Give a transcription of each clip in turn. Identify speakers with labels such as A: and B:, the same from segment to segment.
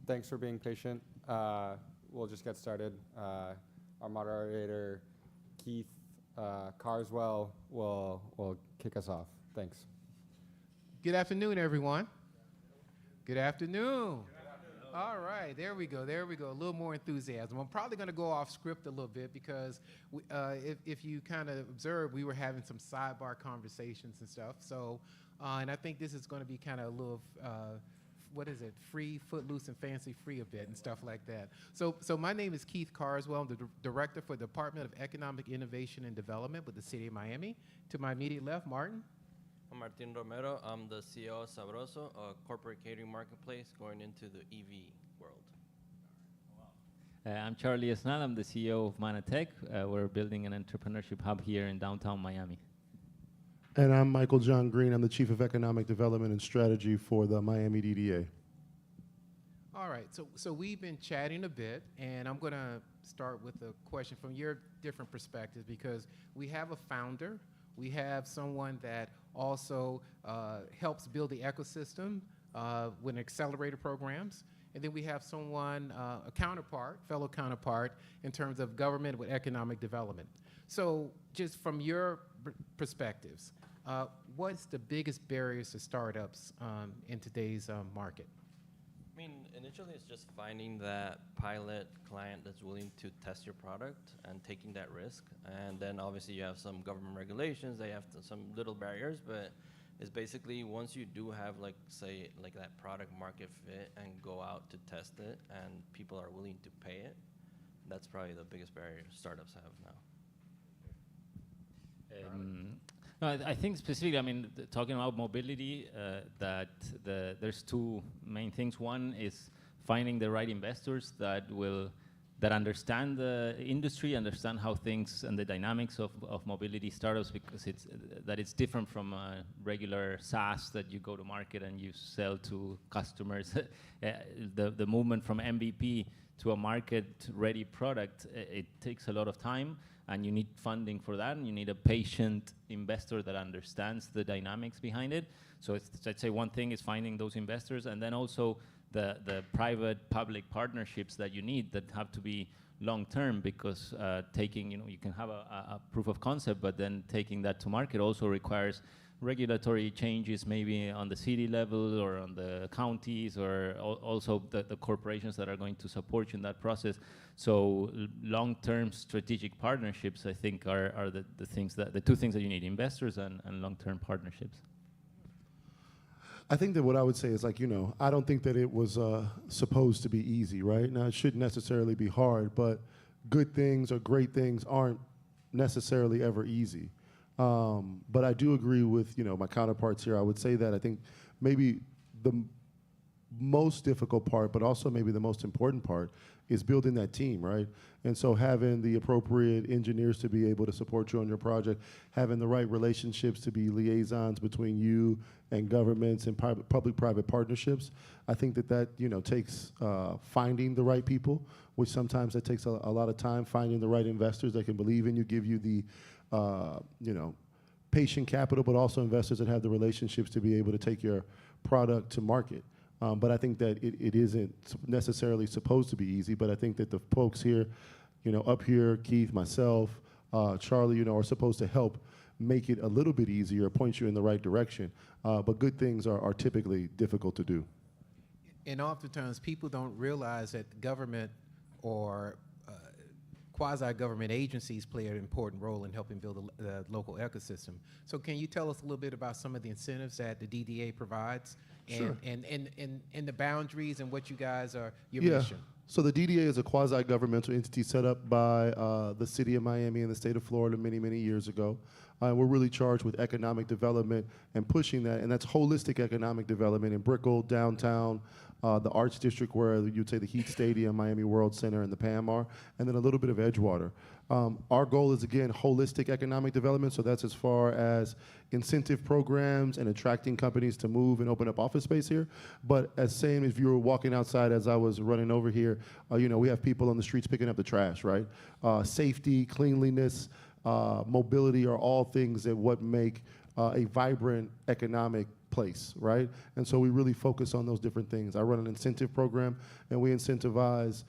A: Thanks for being patient. We'll just get started. Our moderator, Keith Carswell, will kick us off. Thanks.
B: Good afternoon, everyone. Good afternoon. All right, there we go. A little more enthusiasm. I'm probably going to go off script a little bit because if you kind of observe, we were having some sidebar conversations and stuff. So, and I think this is going to be kind of a little, what is it, free, footloose, and fancy free a bit and stuff like that. So my name is Keith Carswell. I'm the director for the Department of Economic Innovation and Development with the City of Miami. To my immediate left, Martin.
C: I'm Martin Romero. I'm the CEO of Sabroso, a corporate catering marketplace going into the EV world.
D: I'm Charly Esnal. I'm the CEO of Manatech. We're building an entrepreneurship hub here in downtown Miami.
E: And I'm Michaeljohn Green. I'm the Chief of Economic Development and Strategy for the Miami DDA.
B: All right, so we've been chatting a bit, and I'm going to start with a question from your different perspectives because we have a founder. We have someone that also helps build the ecosystem with accelerator programs. And then we have someone, a counterpart, fellow counterpart, in terms of government with economic development. So just from your perspectives, what's the biggest barriers to startups in today's market?
C: I mean, initially it's just finding that pilot client that's willing to test your product and taking that risk. And then obviously you have some government regulations, they have some little barriers, but it's basically once you do have like, say, like that product market fit and go out to test it and people are willing to pay it, that's probably the biggest barrier startups have now.
D: No, I think specifically, I mean, talking about mobility, there's two main things. One is finding the right investors that understand the industry, understand how things and the dynamics of mobility startups, because it's different from a regular SaaS that you go to market and you sell to customers. The movement from MVP to a market-ready product, it takes a lot of time. And you need funding for that, and you need a patient investor that understands the dynamics behind it. So I'd say one thing is finding those investors, and then also the private-public partnerships that you need that have to be long-term, because you can have a proof of concept, but then taking that to market also requires regulatory changes, maybe on the city level or on the counties, or also the corporations that are going to support you in that process. So long-term strategigic partnerships, I think, are the two things that you need: investors and long-term partnerships.
E: I think that what I would say is, like, I don't think that it was supposed to be easy, right? Now, it shouldn't necessarily be hard, but good things or great things aren't necessarily ever easy. But I do agree with, my counterparts here. I would say that I think maybe the most difficult part, but also maybe the most important part, is building that team, right? And so having the appropriate engineers to be able to support you on your project, having the right relationships to be liaisons between you and governments and public-private partnerships, I think that takes finding the right people, which sometimes that takes a lot of time, finding the right investors that can believe in you, give you the patient capital, but also investors that have the relationships to be able to take your product to market. But I think that it isn't necessarily supposed to be easy, but I think that the folks here, up here, Keith, myself, Charly, are supposed to help make it a little bit easier, point you in the right direction. But good things are typically difficult to do.
B: And oftentimes people don't realize that government or quasi-government agencies play an important role in helping build the local ecosystem. So can you tell us a little bit about some of the incentives that the DDA provides?
E: Sure.
B: And the boundaries and what you guys are, your mission?
E: So the DDA is a quasi-governmental entity set up by the city of Miami and the state of Florida many, many years ago. We're really charged with economic development and pushing that, and that's holistic economic development in Brickell, downtown, the Arts District, where you'd say the Heat Stadium, Miami World Center, and the PAM are, and then a little bit of Edgewater. Our goal is, again, holistic economic development, so that's as far as incentive programs and attracting companies to move and open up office space here. But as same if you were walking outside as I was running over here, we have people on the streets picking up the trash, right? Safety, cleanliness, mobility are all things that what make a vibrant economic place, right? And so we really focus on those different things. I run an incentive program, and we incentivize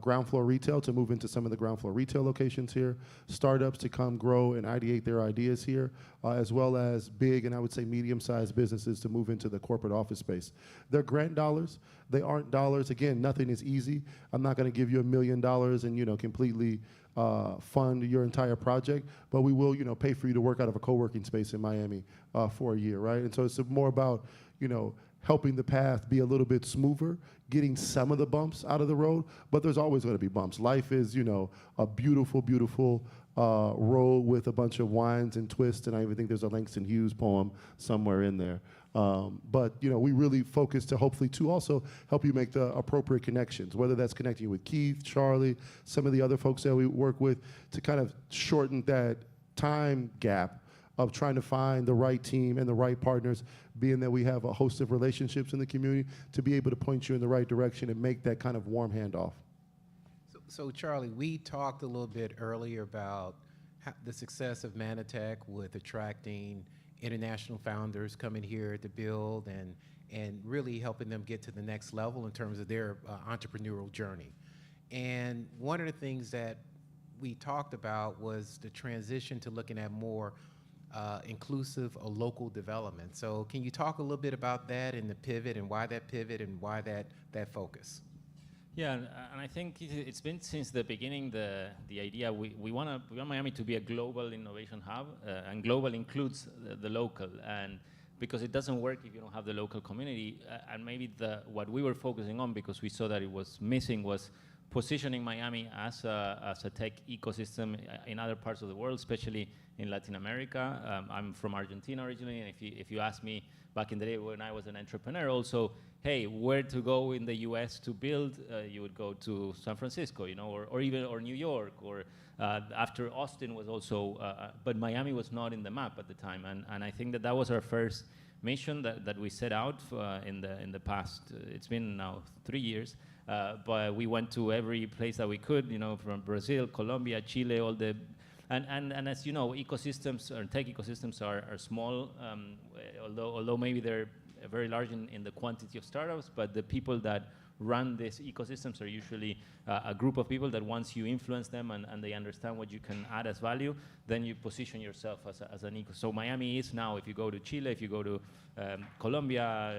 E: ground floor retail to move into some of the ground floor retail locations here, startups to come grow and ideate their ideas here, as well as big and I would say medium-sized businesses to move into the corporate office space. They're grant dollars. They aren't dollars. Again, nothing is easy. I'm not going to give you $1 million and completely fund your entire project, but we will pay for you to work out of a co-working space in Miami for a year, right? And so it's more about helping the path be a little bit smoother, getting some of the bumps out of the road, but there's always going to be bumps. Life is, a beautiful, beautiful road with a bunch of winds and twists, and I even think there's a Langston Hughes poem somewhere in there. But we really focus to hopefully to also help you make the appropriate connections, whether that's connecting with Keith, Charly, some of the other folks that we work with, to kind of shorten that time gap of trying to find the right team and the right partners, being that we have a host of relationships in the community, to be able to point you in the right direction and make that kind of warm handoff.
B: So Charly, we talked a little bit earlier about the success of Manatech with attracting international founders coming here to build and really helping them get to the next level in terms of their entrepreneurial journey. And one of the things that we talked about was the transition to looking at more inclusive or local development. So can you talk a little bit about that and the pivot and why that pivot and why that focus?
D: Yeah, and I think it's been since the beginning the idea we want Miami to be a global innovation hub, and global includes the local, and because it doesn't work if you don't have the local community, and maybe what we were focusing on, because we saw that it was missing, was positioning Miami as a tech ecosystem in other parts of the world, especially in Latin America. I'm from Argentina originally, and if you ask me back in the day when I was an entrepreneur also, hey, where to go in the US to build, you would go to San Francisco, or New York, or after Austin was also, but Miami was not in the map at the time, and I think that was our first mission that we set out in the past. It's been now 3 years. But we went to every place that we could, from Brazil, Colombia, Chile, all the, and as you know, ecosystems or tech ecosystems are small, although maybe they're very large in the quantity of startups, but the people that run these ecosystems are usually a group of people that once you influence them and they understand what you can add as value, then you position yourself as an eco. So Miami is now, if you go to Chile, if you go to Colombia,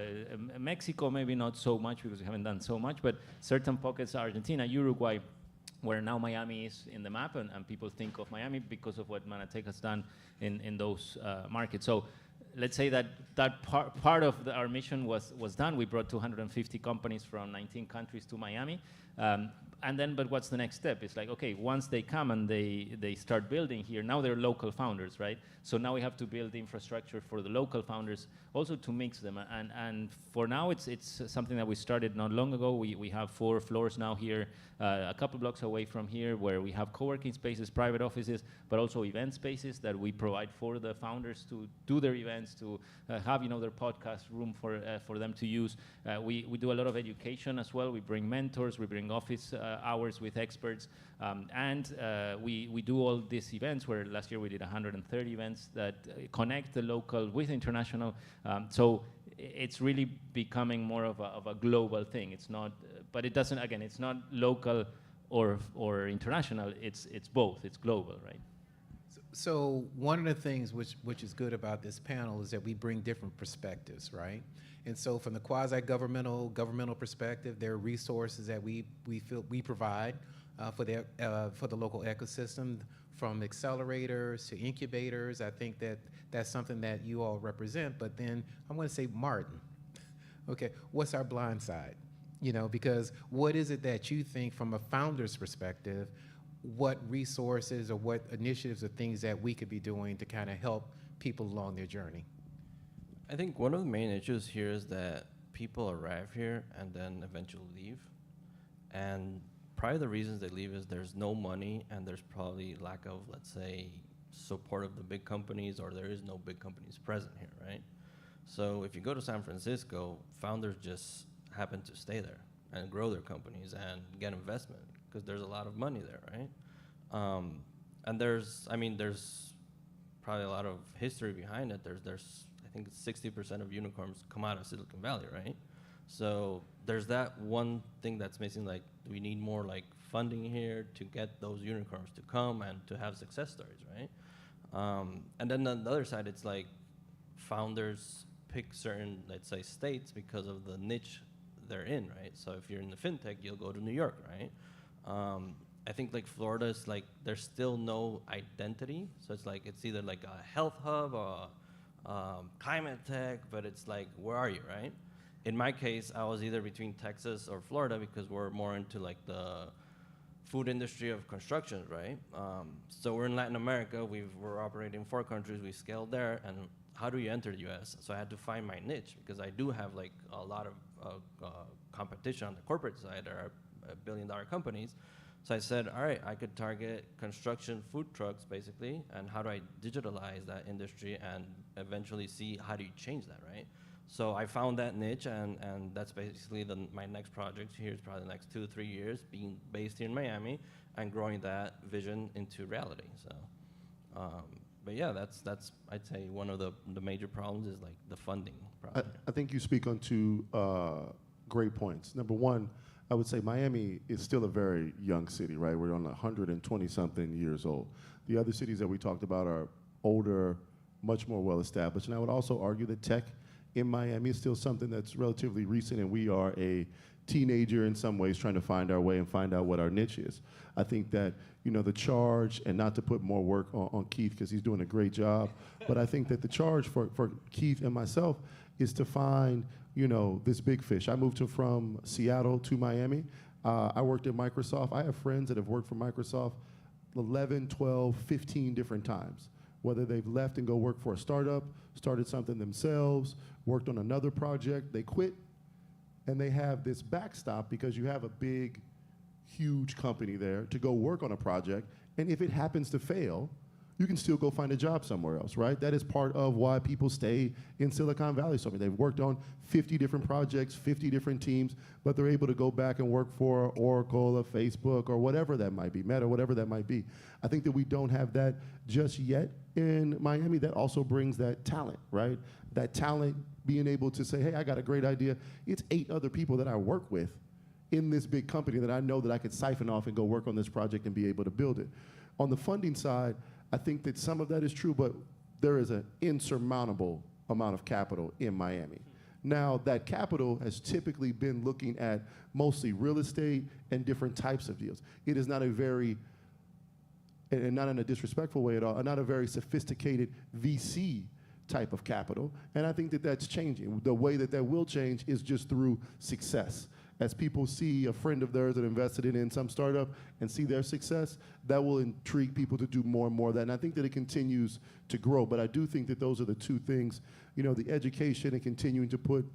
D: Mexico, maybe not so much because we haven't done so much, but certain pockets, Argentina, Uruguay, where now Miami is in the map, and people think of Miami because of what Manatech has done in those markets. So let's say that part of our mission was done. We brought 250 companies from 19 countries to Miami. But what's the next step? It's like, okay, once they come and they start building here, now they're local founders, right? So now we have to build the infrastructure for the local founders also to mix them. And for now, it's something that we started not long ago. We have 4 floors now here, a couple blocks away from here, where we have co-working spaces, private offices, but also event spaces that we provide for the founders to do their events, to have their podcast room for them to use. We do a lot of education as well. We bring mentors, we bring office hours with experts, and we do all these events where last year we did 130 events that connect the local with international. So it's really becoming more of a global thing. It's not, but it doesn't. Again, it's not local or international. It's both. It's global, right?
B: So one of the things which is good about this panel is that we bring different perspectives, right? And so from the governmental perspective, there are resources that we feel we provide for the local ecosystem, from accelerators to incubators. I think that's something that you all represent. But then I'm going to say, Martin, okay, what's our blind side? Because what is it that you think from a founder's perspective, what resources or what initiatives or things that we could be doing to kind of help people along their journey?
C: I think one of the main issues here is that people arrive here and then eventually leave. And probably the reasons they leave is there's no money and there's probably lack of, let's say, support of the big companies, or there is no big companies present here, right? So if you go to San Francisco, founders just happen to stay there and grow their companies and get investment because there's a lot of money there, right? And there's probably a lot of history behind it. There's I think 60% of unicorns come out of Silicon Valley, right? So there's that one thing that's missing. Like, we need more like funding here to get those unicorns to come and to have success stories, right? And then on the other side, it's like founders pick certain, let's say, states because of the niche they're in, right? So if you're in the fintech, you'll go to New York, right? I think like Florida is like, there's still no identity. So it's like, it's either like a health hub or climate tech, but it's like, where are you, right? In my case, I was either between Texas or Florida because we're more into like the food industry of construction, right? So we're in Latin America, we're operating in 4 countries, we scaled there, and how do you enter the US? So I had to find my niche because I do have like a lot of competition on the corporate side. There are billion-dollar companies. So I said, all right, I could target construction food trucks basically, and how do I digitalize that industry and eventually see how do you change that, right? So I found that niche, and that's basically my next project. Here's probably the next 2 to 3 years, being based here in Miami and growing that vision into reality. So, but yeah, that's I'd say one of the major problems is like the funding problem.
E: I think you speak on 2 great points. Number one, I would say Miami is still a very young city, right? We're on 120-something years old. The other cities that we talked about are older, much more well-established. And I would also argue that tech in Miami is still something that's relatively recent, and we are a teenager in some ways trying to find our way and find out what our niche is. I think that, you know, the charge, and not to put more work on Keith because he's doing a great job, but I think that the charge for Keith and myself is to find, you know, this big fish. I moved from Seattle to Miami. I worked at Microsoft. I have friends that have worked for Microsoft 11, 12, 15 different times, whether they've left and go work for a startup, started something themselves, worked on another project, they quit, and they have this backstop because you have a big, huge company there to go work on a project, and if it happens to fail, you can still go find a job somewhere else, right? That is part of why people stay in Silicon Valley. So I mean, they've worked on 50 different projects, 50 different teams, but they're able to go back and work for Oracle or Facebook or whatever that might be, Meta, whatever that might be. I think that we don't have that just yet in Miami. That also brings that talent, right? That talent being able to say, hey, I got a great idea. It's 8 other people that I work with in this big company that I know that I could siphon off and go work on this project and be able to build it. On the funding side, I think that some of that is true, but there is an insurmountable amount of capital in Miami. Now, that capital has typically been looking at mostly real estate and different types of deals. It is not a very, and not in a disrespectful way at all, not a very sophisticated VC type of capital, and I think that that's changing. The way that will change is just through success. As people see a friend of theirs that invested in some startup and see their success, that will intrigue people to do more and more of that. And I think that it continues to grow. But I do think that those are the 2 things, you know, the education and continuing to put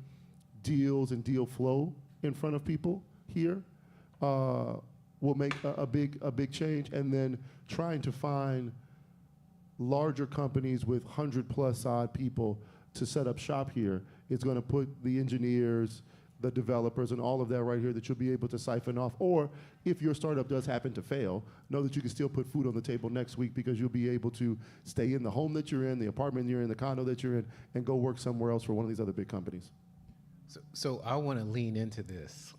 E: deals and deal flow in front of people here will make a big change. And then trying to find larger companies with 100+ odd people to set up shop here is going to put the engineers, the developers, and all of that right here that you'll be able to siphon off. Or if your startup does happen to fail, know that you can still put food on the table next week because you'll be able to stay in the home that you're in, the apartment you're in, the condo that you're in, and go work somewhere else for one of these other big companies.
B: So I want to lean into this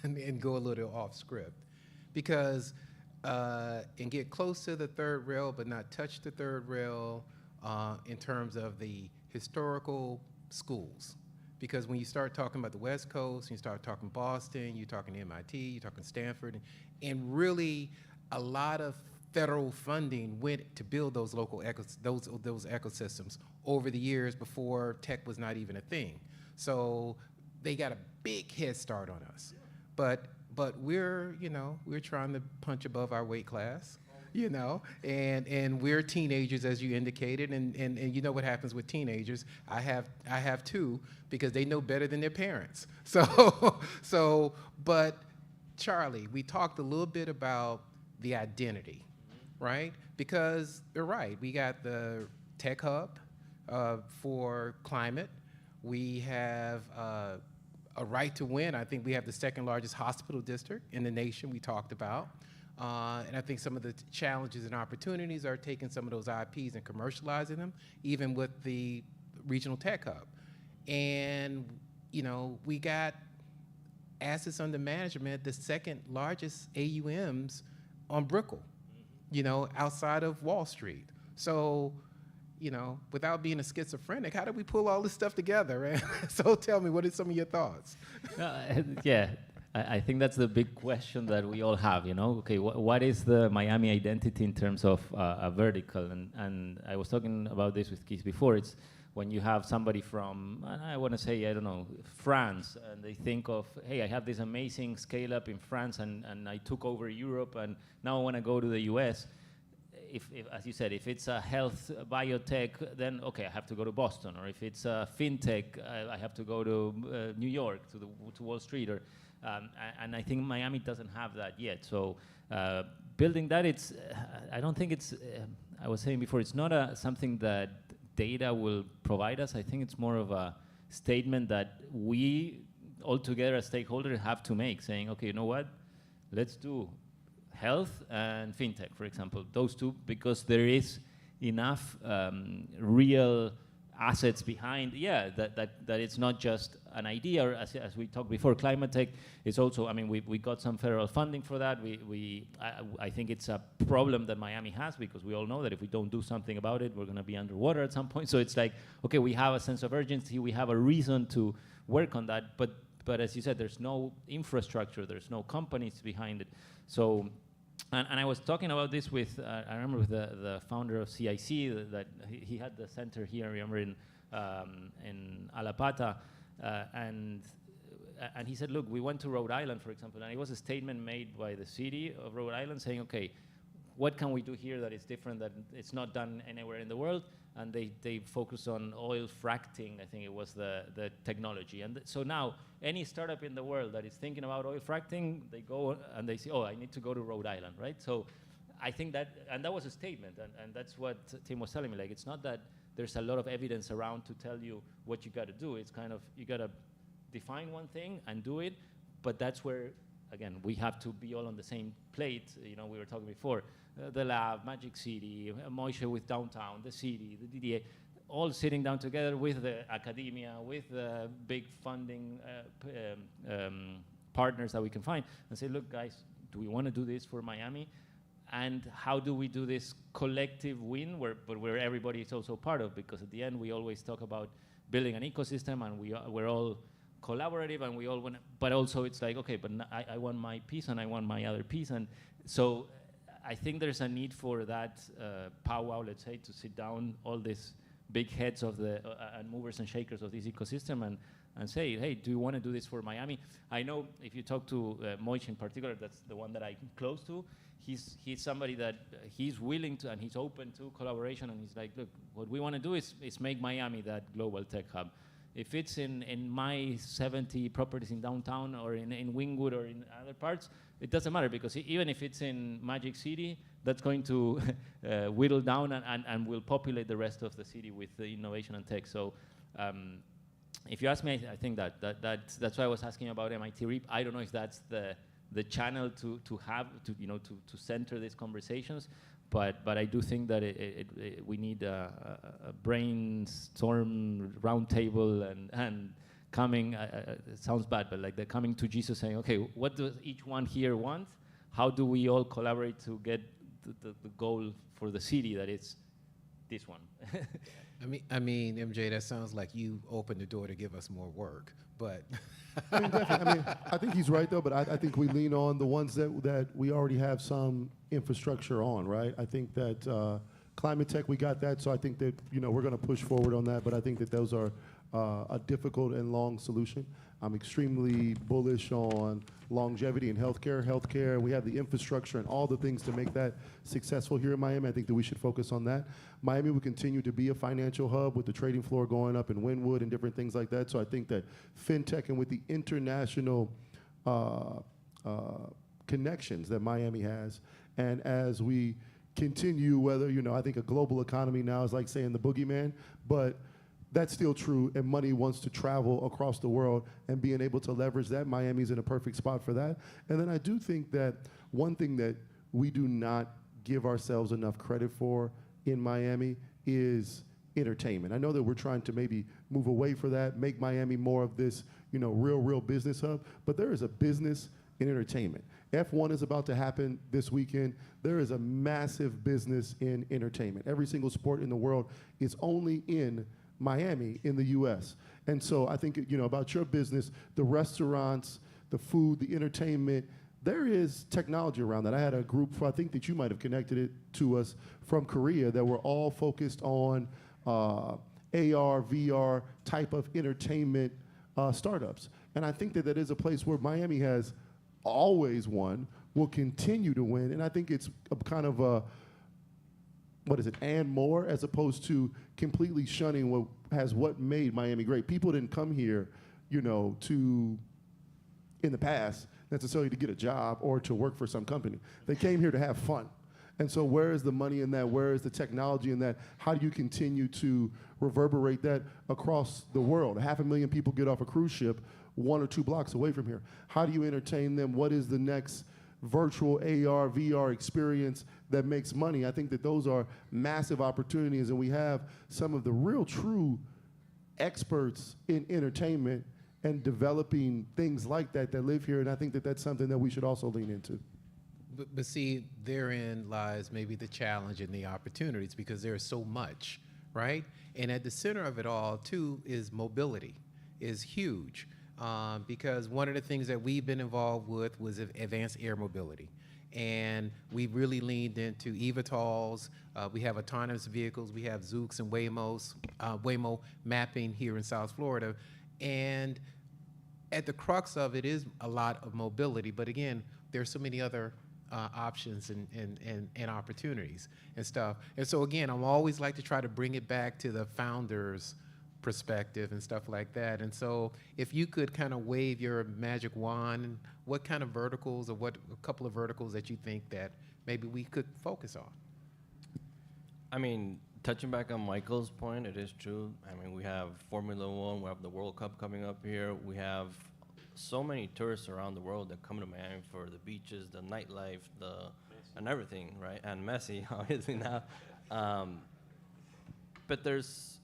B: and go a little off script because and get close to the third rail but not touch the third rail in terms of the historical schools. Because when you start talking about the West Coast, you start talking Boston, you're talking MIT, you're talking Stanford, and really a lot of federal funding went to build those local those ecosystems over the years before tech was not even a thing. So they got a big head start on us. But we're, you know, we're trying to punch above our weight class. You know, and we're teenagers, as you indicated, and you know what happens with teenagers. I have 2 because they know better than their parents. So, but Charly, we talked a little bit about the identity, right? Because you're right, we got the tech hub for climate. We have a right to win. I think we have the 2nd largest hospital district in the nation. We talked about. And I think some of the challenges and opportunities are taking some of those IPs and commercializing them, even with the regional tech hub. And, you know, we got assets under management, the second largest AUMs on Brickell, you know, outside of Wall Street. So, you know, without being a schizophrenic, how do we pull all this stuff together, right? So tell me, what are some of your thoughts?
D: Yeah, I think that's the big question that we all have, you know? Okay, what is the Miami identity in terms of a vertical? And I was talking about this with Keith before. It's when you have somebody from, I want to say, I don't know, France, and they think of, hey, I have this amazing scale-up in France, and I took over Europe, and now I want to go to the US. If, as you said, if it's a health biotech, then okay, I have to go to Boston. Or if it's a fintech, I have to go to New York, to Wall Street. Or, and I think Miami doesn't have that yet. So building that, it's, I don't think it's, I was saying before, it's not something that data will provide us. I think it's more of a statement that we all together as stakeholders have to make, saying, okay, you know what, let's do health and fintech, for example, those two, because there is enough real assets behind, that it's not just an idea, or as we talked before, climate tech is also, I mean, we got some federal funding for that. I think it's a problem that Miami has, because we all know that if we don't do something about it, we're gonna be underwater at some point. So it's like, okay, we have a sense of urgency, we have a reason to work on that, but as you said, there's no infrastructure, there's no companies behind it. So, and I was talking about this with, I remember with the founder of CIC, that he had the center here, I remember in Alapata, and he said, look, we went to Rhode Island, for example, and it was a statement made by the city of Rhode Island saying, okay, what can we do here that is different, that it's not done anywhere in the world? And they focus on oil fracking, I think it was the technology. And so now, any startup in the world that is thinking about oil fracking, they go and they say, oh, I need to go to Rhode Island, right? So I think that, and that was a statement, and that's what Tim was telling me, like, it's not that there's a lot of evidence around to tell you what you gotta do. It's kind of, you gotta define one thing and do it, but that's where, again, we have to be all on the same plate. You know, we were talking before, the lab, Magic City, Moishe with downtown, the city, the DDA, all sitting down together with the academia, with the big funding partners that we can find, and say, look, guys, do we want to do this for Miami? And how do we do this collective win, where everybody is also part of? Because at the end, we always talk about building an ecosystem, and we're all collaborative, and we all want, but also it's like, okay, but I want my piece, and I want my other piece, and so I think there's a need for that powwow, let's say, to sit down all these big heads of the and movers and shakers of this ecosystem and say, hey, do you want to do this for Miami? I know if you talk to Moich in particular, that's the one that I'm close to, he's somebody that he's willing to, and he's open to collaboration, and he's like, look, what we want to do is make Miami that global tech hub. If it's in my 70 properties in downtown, or in Wynwood, or in other parts, it doesn't matter, because even if it's in Magic City, that's going to whittle down and will populate the rest of the city with the innovation and tech. So if you ask me, I think that's why I was asking about MIT REAP. I don't know if that's the channel to center these conversations, but I do think that we need a brainstorm roundtable and coming. It sounds bad, but like the coming to Jesus, saying, okay, what does each one here want? How do we all collaborate to get the goal for the city that is this one?
B: I mean, MJ, that sounds like you opened the door to give us more work, but.
E: I mean, definitely. I mean, I think he's right, though, but I think we lean on the ones that we already have some infrastructure on, right? I think that climate tech, we got that, so I think that, we're going to push forward on that, but I think that those are a difficult and long solution. I'm extremely bullish on longevity in healthcare. We have the infrastructure and all the things to make that successful here in Miami. I think that we should focus on that. Miami will continue to be a financial hub with the trading floor going up in Wynwood and different things like that. So I think that fintech, and with the international connections that Miami has, and as we continue, whether, I think a global economy now is like saying the boogeyman, but that's still true, and money wants to travel across the world, and being able to leverage that, Miami's in a perfect spot for that. And then I do think that one thing that we do not give ourselves enough credit for in Miami is entertainment. I know that we're trying to maybe move away from that, make Miami more of this, real business hub, but there is a business in entertainment. F1 is about to happen this weekend. There is a massive business in entertainment. Every single sport in the world is only in Miami in the US. And so I think, about your business, the restaurants, the food, the entertainment, there is technology around that. I had a group, I think that you might have connected it to us, from Korea that were all focused on AR, VR type of entertainment startups. And I think that that is a place where Miami has always won, will continue to win, and I think it's a kind of a, and more, as opposed to completely shunning what made Miami great. People didn't come here, in the past, necessarily to get a job or to work for some company. They came here to have fun. And so where is the money in that? Where is the technology in that? How do you continue to reverberate that across the world? 500,000 people get off a cruise ship 1 or 2 blocks away from here. How do you entertain them? What is the next virtual AR, VR experience that makes money? I think that those are massive opportunities, and we have some of the real true experts in entertainment and developing things like that live here, and I think that that's something that we should also lean into.
B: But see, therein lies maybe the challenge and the opportunities, because there's so much, right? And at the center of it all, too, is mobility, is huge. Because one of the things that we've been involved with was advanced air mobility. And we really leaned into eVTOLs. We have autonomous vehicles. We have Zooks and Waymo mapping here in South Florida. And at the crux of it is a lot of mobility. But again, there's so many other options and opportunities and stuff. And so again, I'm always like to try to bring it back to the founders' perspective and stuff like that. And so if you could kind of wave your magic wand, what kind of verticals, or what a couple of verticals that you think that maybe we could focus on?
C: I mean, touching back on Michael's point, it is true. I mean, we have Formula One, we have the World Cup coming up here. We have so many tourists around the world that come to Miami for the beaches, the nightlife, and everything, right? And Messi, obviously now. But there's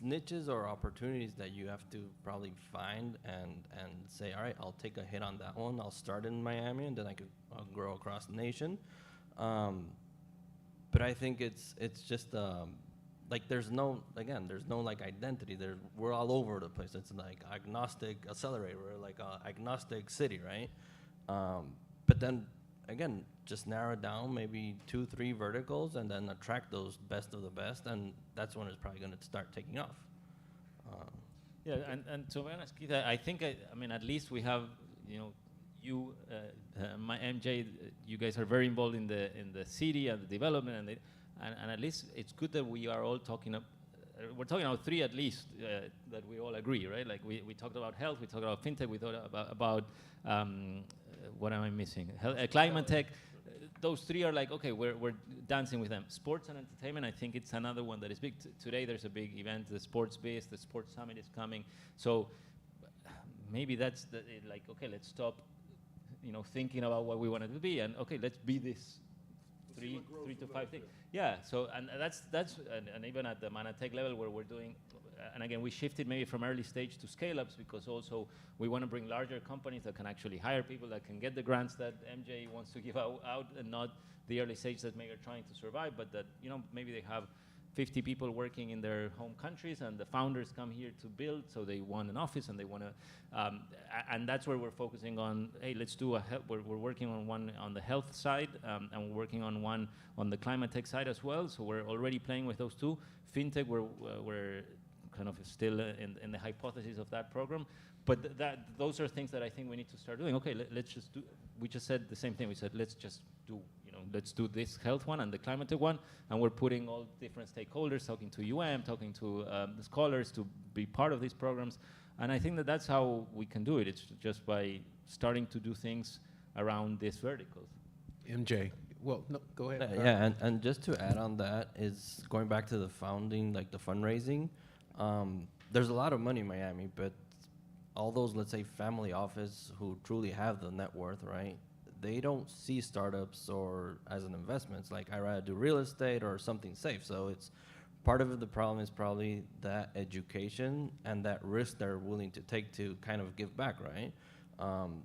C: niches or opportunities that you have to probably find and say, all right, I'll take a hit on that one. I'll start in Miami, and then I'll grow across the nation. But I think it's just like there's no like identity. We're all over the place. It's like agnostic accelerator, like agnostic city, right? But then again, just narrow down maybe 2-3 verticals, and then attract those best of the best, and that's when it's probably going to start taking off.
D: Yeah, and to be honest, Keith, I think, I mean, at least we have, my MJ, you guys are very involved in the city and the development, and at least it's good that we are all talking we're talking about 3 at least that we all agree, right? Like we talked about health, we talked about fintech, we thought about what am I missing? Climate tech. Those 3 are like, okay, we're dancing with them. Sports and entertainment, I think it's another one that is big. Today there's a big event, the Sports Biz, the Sports Summit is coming. So maybe that's like, okay, let's stop, thinking about what we want it to be, and okay, let's be this 3 to 5 things. Yeah. So and that's and even at the Manatech level where we're doing, and again, we shifted maybe from early stage to scale-ups because also we want to bring larger companies that can actually hire people, that can get the grants that MJ wants to give out, and not the early stage that maybe are trying to survive, but that, maybe they have 50 people working in their home countries, and the founders come here to build, so they want an office and they want to, and that's where we're focusing on. Hey, let's do we're working on one on the health side, and we're working on one on the climate tech side as well. So we're already playing with those 2. Fintech, we're kind of still in the hypothesis of that program, but those are things that I think we need to start doing. Okay, let's just do. We just said the same thing. We said let's just do. Let's do this health one and the climate tech one, and we're putting all different stakeholders, talking to talking to the scholars to be part of these programs, and I think that that's how we can do it. It's just by starting to do things around these verticals.
B: MJ, well, no, go ahead.
C: Yeah, and just to add on that is going back to the founding, like the fundraising. There's a lot of money in Miami, but all those, let's say, family office who truly have the net worth, right? They don't see startups or as an investment. It's like, I'd rather do real estate or something safe. So it's part of the problem is probably that education and that risk they're willing to take to kind of give back, right?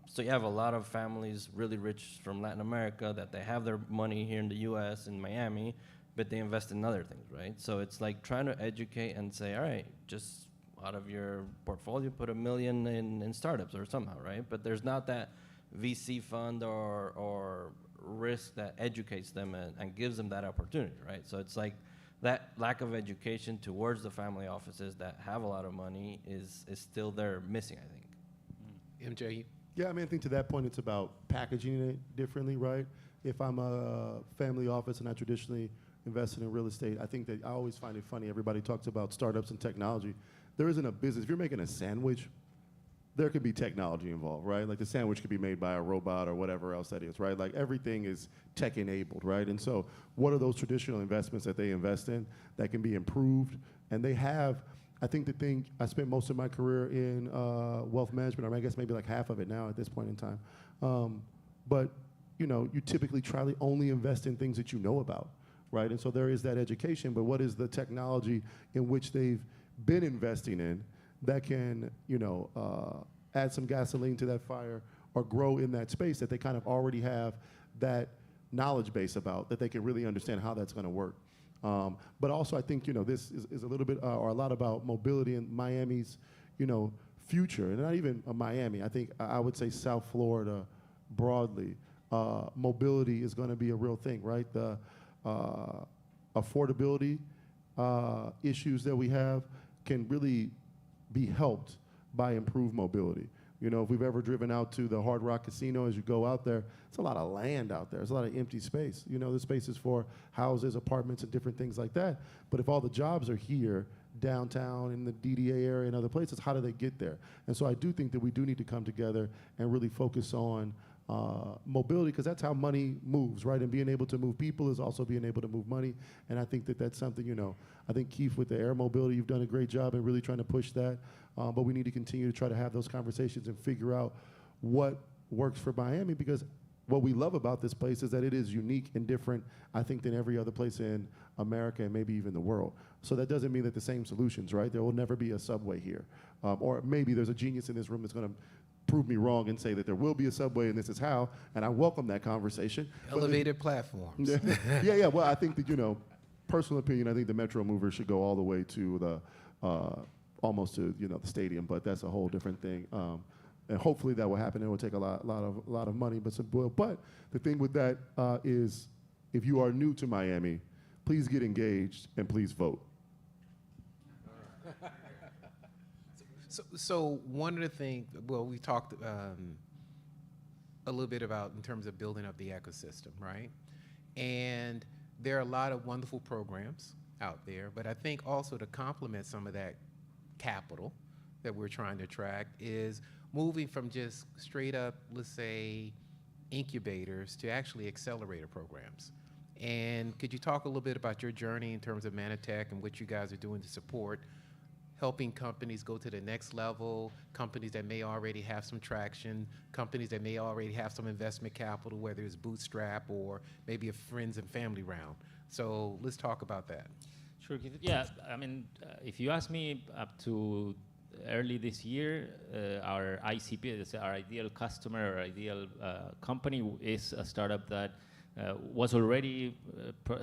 C: So you have a lot of families really rich from Latin America that they have their money here in the U.S. in Miami, but they invest in other things, right? So it's like trying to educate and say, all right, just out of your portfolio, put $1 million in startups or somehow, right? But there's not that VC fund or risk that educates them and gives them that opportunity, right? So it's like that lack of education towards the family offices that have a lot of money is still there missing, I think.
B: MJ,
E: Yeah, I mean, I think to that point, it's about packaging it differently, right? If I'm a family office and I traditionally invested in real estate, I think that I always find it funny. Everybody talks about startups and technology. There isn't a business. If you're making a sandwich, there could be technology involved, right? Like the sandwich could be made by a robot or whatever else that is, right? Like everything is tech enabled, right? And so what are those traditional investments that they invest in that can be improved? And they have, I think the thing, I spent most of my career in wealth management, or I guess maybe like half of it now at this point in time. But you know, you typically try to only invest in things that you know about, right? And so there is that education, but what is the technology in which they've been investing in that can, you know, add some gasoline to that fire or grow in that space that they kind of already have that knowledge base about, that they can really understand how that's going to work. But also I think, you know, this is a little bit or a lot about mobility in Miami's, you know, future, and not even Miami. I think I would say South Florida broadly. Mobility is going to be a real thing, right? The affordability issues that we have can really be helped by improved mobility. You know, if we've ever driven out to the Hard Rock Casino, as you go out there, it's a lot of land out there. There's a lot of empty space. You know, the spaces for houses, apartments, and different things like that. But if all the jobs are here, downtown, in the DDA area and other places, how do they get there? And so I do think that we do need to come together and really focus on mobility, because that's how money moves, right? And being able to move people is also being able to move money. And I think that that's something, you know, I think Keith, with the air mobility, you've done a great job in really trying to push that. But we need to continue to try to have those conversations and figure out what works for Miami, because what we love about this place is that it is unique and different, I think, than every other place in America and maybe even the world. So that doesn't mean that the same solutions, right? There will never be a subway here. Or maybe there's a genius in this room that's going to prove me wrong and say that there will be a subway and this is how, and I welcome that conversation.
B: elevated platforms.
E: Yeah. Well, I think that, you know, personal opinion, I think the Metro Movers should go all the way to the, almost to, you know, the stadium, but that's a whole different thing. And hopefully that will happen. It will take a lot of money, but the thing with that is, if you are new to Miami, please get engaged and please vote.
B: So one of the things, well, we talked a little bit about in terms of building up the ecosystem, right? And there are a lot of wonderful programs out there, but I think also to complement some of that capital that we're trying to attract is moving from just straight up, let's say, incubators to actually accelerator programs. And could you talk a little bit about your journey in terms of Manatech and what you guys are doing to support helping companies go to the next level, companies that may already have some traction, companies that may already have some investment capital, whether it's bootstrap or maybe a friends and family round. So let's talk about that.
D: Sure. Yeah, I mean, if you ask me, up to early this year, our ICP, our ideal customer or ideal company, is a startup that was already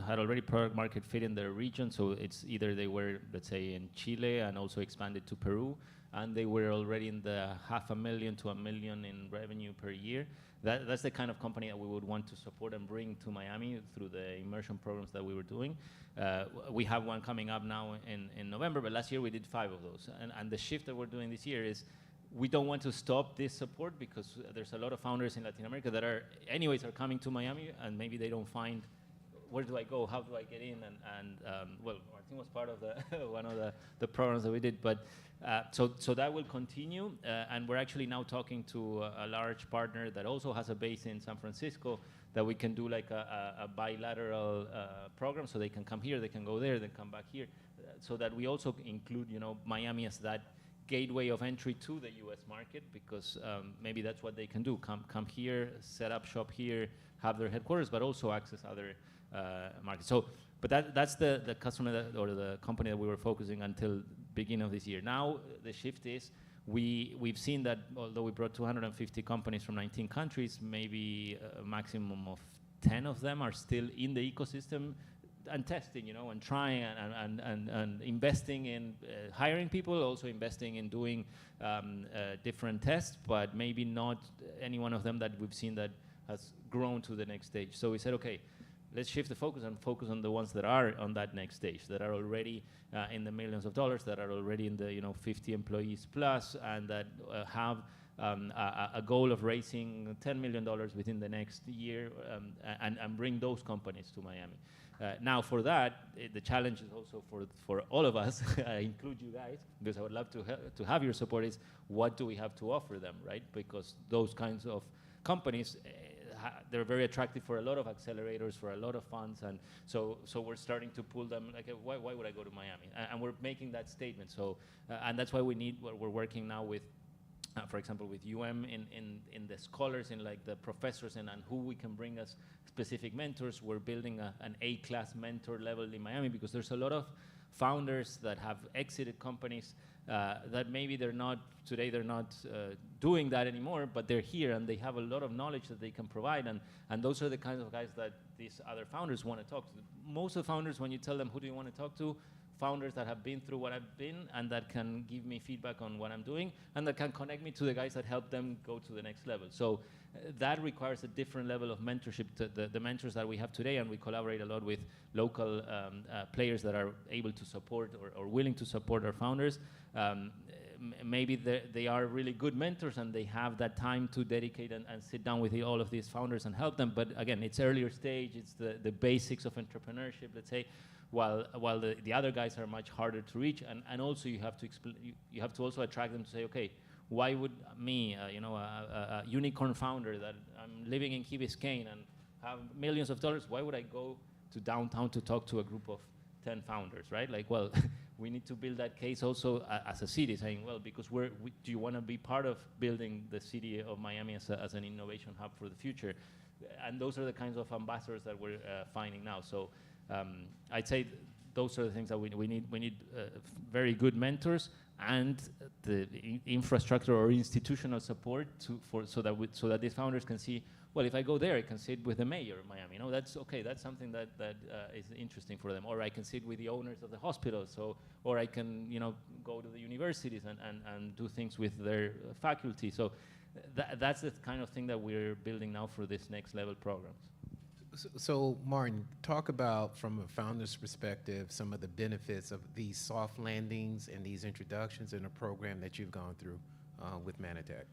D: had already product market fit in their region. So it's either they were, let's say, in Chile and also expanded to Peru, and they were already in the $500,000 to $1 million in revenue per year. That's the kind of company that we would want to support and bring to Miami through the immersion programs that we were doing. We have one coming up now in November, but last year we did 5 of those. And the shift that we're doing this year is, we don't want to stop this support, because there's a lot of founders in Latin America that are coming to Miami, and maybe they don't find, where do I go, how do I get in, well, I think was part of the one of the programs that we did, but so that will continue, and we're actually now talking to a large partner that also has a base in San Francisco, that we can do like a bilateral program, so they can come here, they can go there, then come back here, so that we also include, you know, Miami as that gateway of entry to the U.S. market, because maybe that's what they can do. Come here, set up shop here, have their headquarters, but also access other markets. So, but that's the customer or the company that we were focusing until beginning of this year. Now the shift is we've seen that although we brought 250 companies from 19 countries, maybe a maximum of 10 of them are still in the ecosystem and testing, and trying and investing in hiring people, also investing in doing different tests, but maybe not any one of them that we've seen that has grown to the next stage. So we said, okay, let's shift the focus and focus on the ones that are on that next stage, that are already in the millions of dollars, that are already in the 50 employees plus, and that have a goal of raising $10 million within the next year, and bring those companies to Miami. Now for that, the challenge is also for all of us, I include you guys, because I would love to have your support, is what do we have to offer them, right? Because those kinds of companies, they're very attractive for a lot of accelerators, for a lot of funds, and so we're starting to pull them, like, why would I go to Miami? And we're making that statement. So, and that's why we're working now with, for example, with in the scholars, in like the professors, and who we can bring as specific mentors. We're building an A-class mentor level in Miami, because there's a lot of founders that have exited companies that maybe they're not doing that anymore, but they're here and they have a lot of knowledge that they can provide, and those are the kinds of guys that these other founders want to talk to. Most of the founders, when you tell them who do you want to talk to, founders that have been through what I've been and that can give me feedback on what I'm doing, and that can connect me to the guys that help them go to the next level. So that requires a different level of mentorship to the mentors that we have today, and we collaborate a lot with local players that are able to support or willing to support our founders. Maybe they are really good mentors and they have that time to dedicate and sit down with all of these founders and help them. But again, it's earlier stage, it's the basics of entrepreneurship, let's say, while the other guys are much harder to reach. And also you have to you have to also attract them to say, okay, why would me, a unicorn founder that I'm living in Key Biscayne and have millions of dollars, why would I go to downtown to talk to a group of 10 founders, right? Like, well, we need to build that case also as a city, saying, well, because do you want to be part of building the city of Miami as an innovation hub for the future? And those are the kinds of ambassadors that we're finding now. So I'd say those are the things that we need. We need very good mentors and the infrastructure or institutional support so that these founders can see, well, if I go there, I can sit with the mayor of Miami. That's okay. That's something that is interesting for them. Or I can sit with the owners of the hospitals. Or I can, go to the universities and do things with their faculty. So that's the kind of thing that we're building now for this next level programs.
B: So Martin, talk about, from a founder's perspective, some of the benefits of these soft landings and these introductions in a program that you've gone through with Manatech.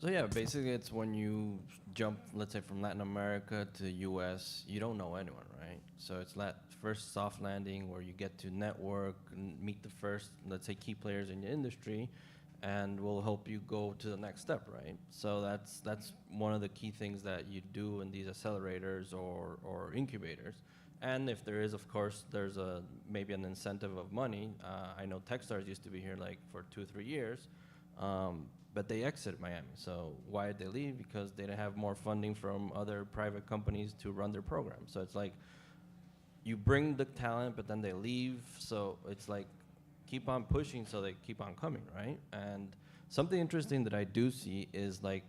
C: So yeah, basically it's when you jump, let's say, from Latin America to US, you don't know anyone, right? So it's that first soft landing where you get to network and meet the first, let's say, key players in the industry, and will help you go to the next step, right? So that's one of the key things that you do in these accelerators or incubators. And if there is, of course, there's maybe an incentive of money. I know Techstars used to be here like for 2-3 years, but they exited Miami. So why did they leave? Because they didn't have more funding from other private companies to run their program. So it's like you bring the talent, but then they leave. So it's like keep on pushing so they keep on coming, right? And something interesting that I do see is like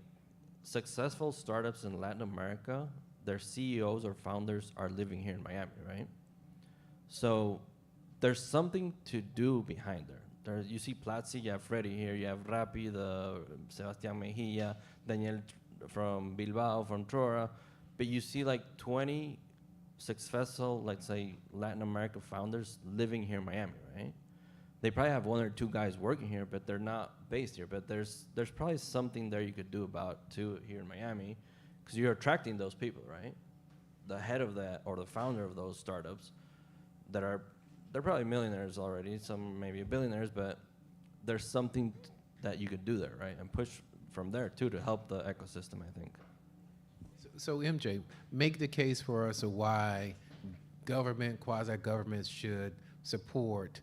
C: successful startups in Latin America, their CEOs or founders are living here in Miami, right? So there's something to do behind there. You see Platzi, you have Freddy here, you have Rappi, the Sebastián Mejia, Daniel from Bilbao, from Trora, but you see like 20 successful, let's say, Latin American founders living here in Miami, right? They probably have 1 or 2 guys working here, but they're not based here. But there's probably something there you could do about too here in Miami, because you're attracting those people, right? The head of that or the founder of those startups they're probably millionaires already, some maybe billionaires, but there's something that you could do there, right? And push from there too to help the ecosystem, I think.
B: So MJ, make the case for us of why government, quasi-governments should support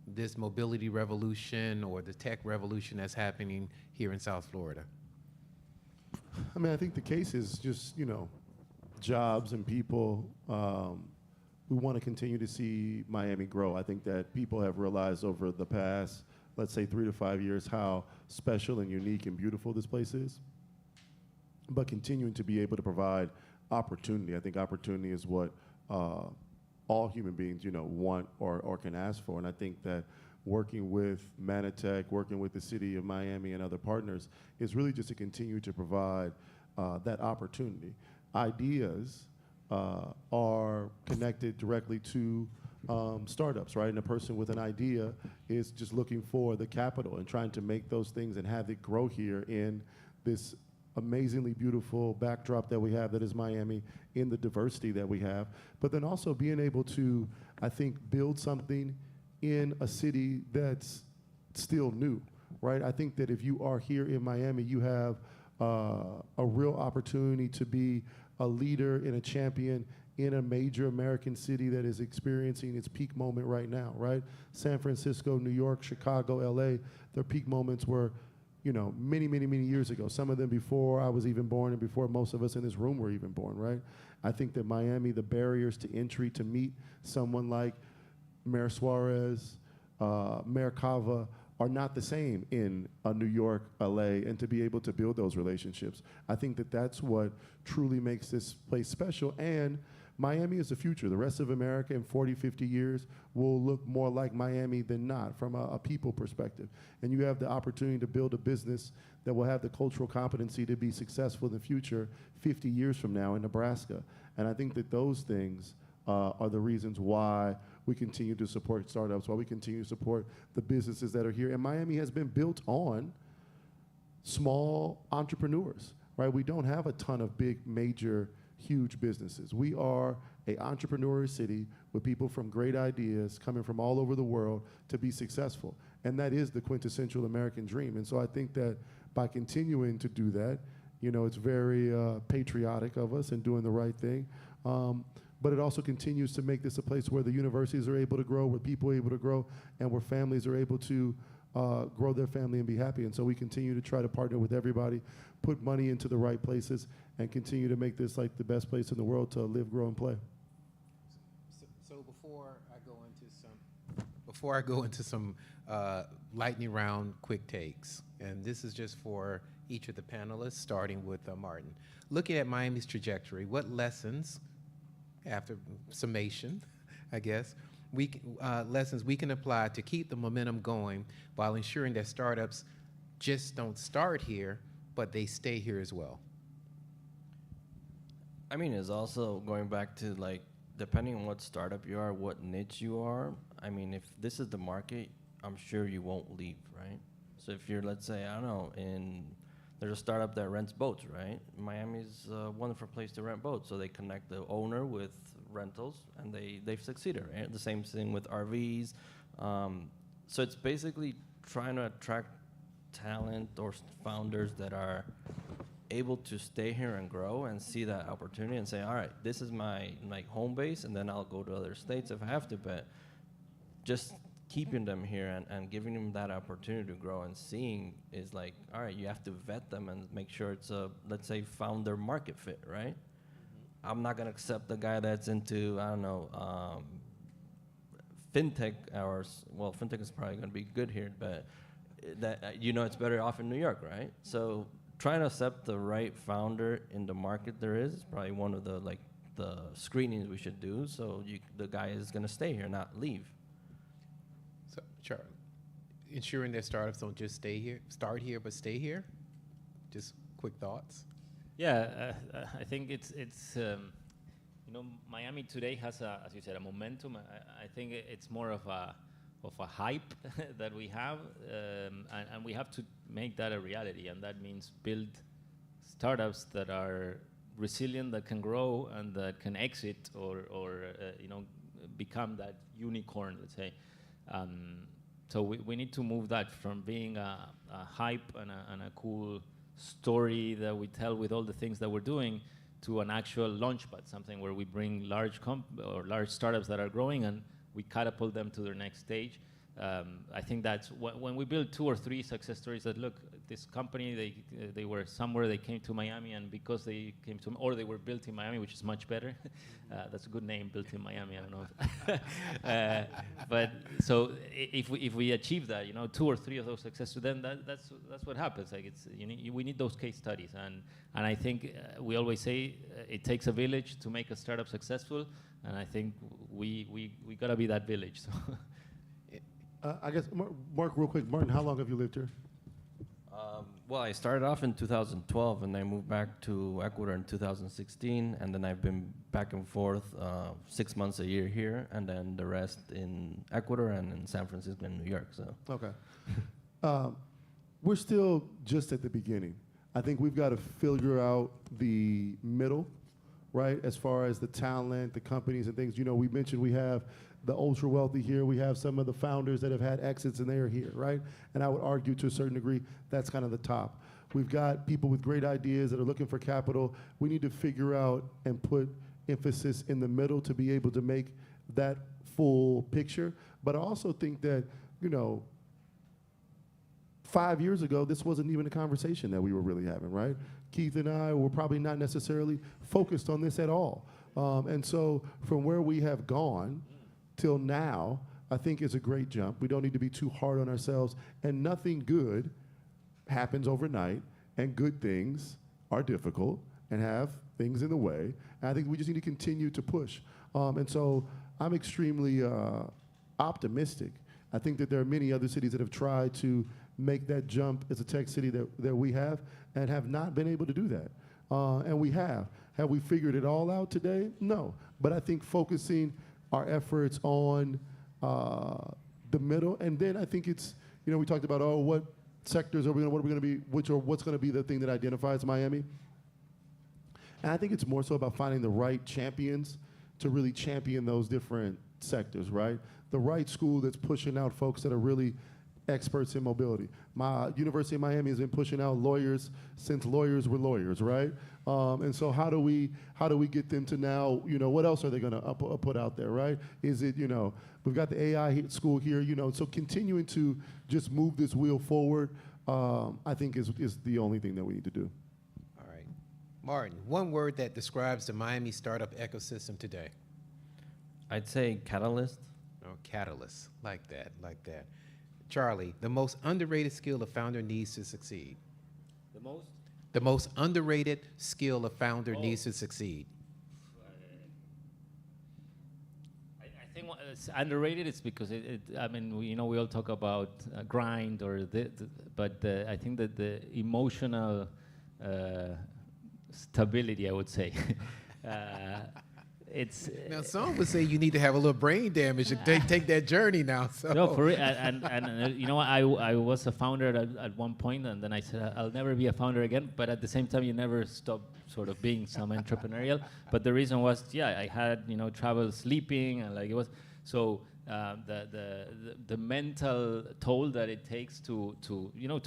B: this mobility revolution or the tech revolution that's happening here in South Florida?
E: I mean, I think the case is just, jobs and people. We want to continue to see Miami grow. I think that people have realized over the past, let's say 3 to 5 years, how special and unique and beautiful this place is. But continuing to be able to provide opportunity. I think opportunity is what all human beings, want or can ask for. And I think that working with Manatech, working with the city of Miami and other partners is really just to continue to provide that opportunity. Ideas are connected directly to startups, right? And a person with an idea is just looking for the capital and trying to make those things and have it grow here in this amazingly beautiful backdrop that we have that is Miami, in the diversity that we have, but then also being able to, I think, build something in a city that's still new, right? I think that if you are here in Miami, you have a real opportunity to be a leader and a champion in a major American city that is experiencing its peak moment right now, right? San Francisco, New York, Chicago, LA, their peak moments were, many, many, many years ago. Some of them before I was even born and before most of us in this room were even born, right? I think that Miami, the barriers to entry to meet someone like Mayor Suarez, Mayor Cava, are not the same in New York, LA, and to be able to build those relationships. I think that that's what truly makes this place special, and Miami is the future. The rest of America in 40, 50 years will look more like Miami than not from a people perspective. And you have the opportunity to build a business that will have the cultural competency to be successful in the future 50 years from now in Nebraska. And I think that those things are the reasons why we continue to support startups, why we continue to support the businesses that are here. And Miami has been built on small entrepreneurs, right? We don't have a ton of big, major, huge businesses. We are an entrepreneurial city with people from great ideas coming from all over the world to be successful. And that is the quintessential American dream. And so I think that by continuing to do that, it's very patriotic of us and doing the right thing. But it also continues to make this a place where the universities are able to grow, where people are able to grow, and where families are able to grow their family and be happy. And so we continue to try to partner with everybody, put money into the right places, and continue to make this like the best place in the world to live, grow, and play.
B: So before I go into some lightning round quick takes, and this is just for each of the panelists, starting with Martin. Looking at Miami's trajectory, what lessons, after summation, I guess, lessons we can apply to keep the momentum going while ensuring that startups just don't start here, but they stay here as well?
C: I mean, it's also going back to depending on what startup you are, what niche you are. I mean, if this is the market, I'm sure you won't leave, right? So if you're, let's say, I don't know, there's a startup that rents boats, right? Miami's a wonderful place to rent boats. So they connect the owner with rentals, and they've succeeded, right? The same thing with RVs. So it's basically trying to attract talent or founders that are able to stay here and grow and see that opportunity and say, all right, this is my home base, and then I'll go to other states if I have to, but just keeping them here and giving them that opportunity to grow and seeing is all right, you have to vet them and make sure it's a, let's say, founder market fit, right? Mm-hmm. I'm not going to accept the guy that's into, I don't know, fintech hours. Well, fintech is probably going to be good here, but it's better off in New York, right? So trying to accept the right founder in the market there is probably one of the screenings we should do. So the guy is going to stay here, not leave.
B: So, Charly, ensuring that startups don't just start here, but stay here? Just quick thoughts.
D: Yeah, I think it's Miami today has as you said, a momentum. I think it's more of a hype that we have, and we have to make that a reality, and that means build startups that are resilient, that can grow, and that can exit or become that unicorn, let's say. So we need to move that from being a hype and a cool story that we tell with all the things that we're doing to an actual launchpad, something where we bring large startups that are growing and we catapult them to their next stage. I think that's when we build 2 or 3 success stories that look, this company, they were somewhere, they came to Miami, and because they came to, or they were built in Miami, which is much better. That's a good name, built in Miami, I don't know. But so if we achieve that, 2 or 3 of those successes, then that's what happens. Like we need those case studies, and I think we always say it takes a village to make a startup successful, and I think we gotta be that village. So.
E: I guess, Mark, real quick, Martin, how long have you lived here?
C: Well, I started off in 2012, and I moved back to Ecuador in 2016, and then I've been back and forth 6 months a year here, and then the rest in Ecuador and in San Francisco and New York. So
E: Okay. We're still just at the beginning. I think we've got to figure out the middle, right, as far as the talent, the companies and things. We mentioned we have the ultra wealthy here. We have some of the founders that have had exits, and they are here, right? And I would argue to a certain degree that's kind of the top. We've got people with great ideas that are looking for capital. We need to figure out and put emphasis in the middle to be able to make that full picture. But I also think that, 5 years ago, this wasn't even a conversation that we were really having, right? Keith and I were probably not necessarily focused on this at all. And so from where we have gone till now, I think is a great jump. We don't need to be too hard on ourselves, and nothing good happens overnight, and good things are difficult and have things in the way. And I think we just need to continue to push. And so I'm extremely optimistic. I think that there are many other cities that have tried to make that jump as a tech city that we have and have not been able to do that. And we have. Have we figured it all out today? No. But I think focusing our efforts on the middle, and then I think it's, we talked about, what sectors what are we going to be, what's going to be the thing that identifies Miami? And I think it's more so about finding the right champions to really champion those different sectors, right? The right school that's pushing out folks that are really experts in mobility. My University of Miami has been pushing out lawyers since lawyers were lawyers, right? And so how do we get them to now, what else are they going to put out there, right? Is it, we've got the AI school here, so continuing to just move this wheel forward, I think is the only thing that we need to do.
B: All right. Martin, one word that describes the Miami startup ecosystem today.
C: I'd say catalyst.
B: Oh, catalyst, like that. Charly, the most underrated skill a founder needs to succeed. The most underrated skill a founder needs to succeed.
D: I think it's underrated. It's because we all talk about grind but I think that the emotional stability, I would say.
B: Now, some would say you need to have a little brain damage to take that journey now. So.
D: No, for real. And I was a founder at one point, and then I said I'll never be a founder again. But at the same time, you never stop sort of being some entrepreneurial. But the reason was, I had trouble sleeping, and it was so. The mental toll that it takes to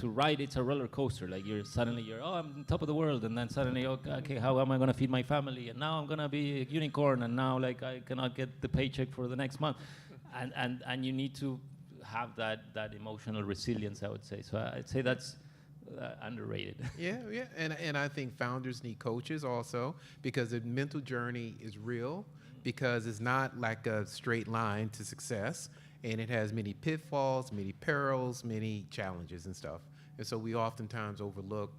D: ride, it's a roller coaster. Like you're I'm on top of the world, and then suddenly okay, how am I going to feed my family? And now I'm going to be a unicorn, and now I cannot get the paycheck for the next month, and you need to have that emotional resilience, I would say. So I'd say that's underrated.
B: Yeah, and I think founders need coaches also, because the mental journey is real. Because it's not like a straight line to success, and it has many pitfalls, many perils, many challenges and stuff. And so we oftentimes overlook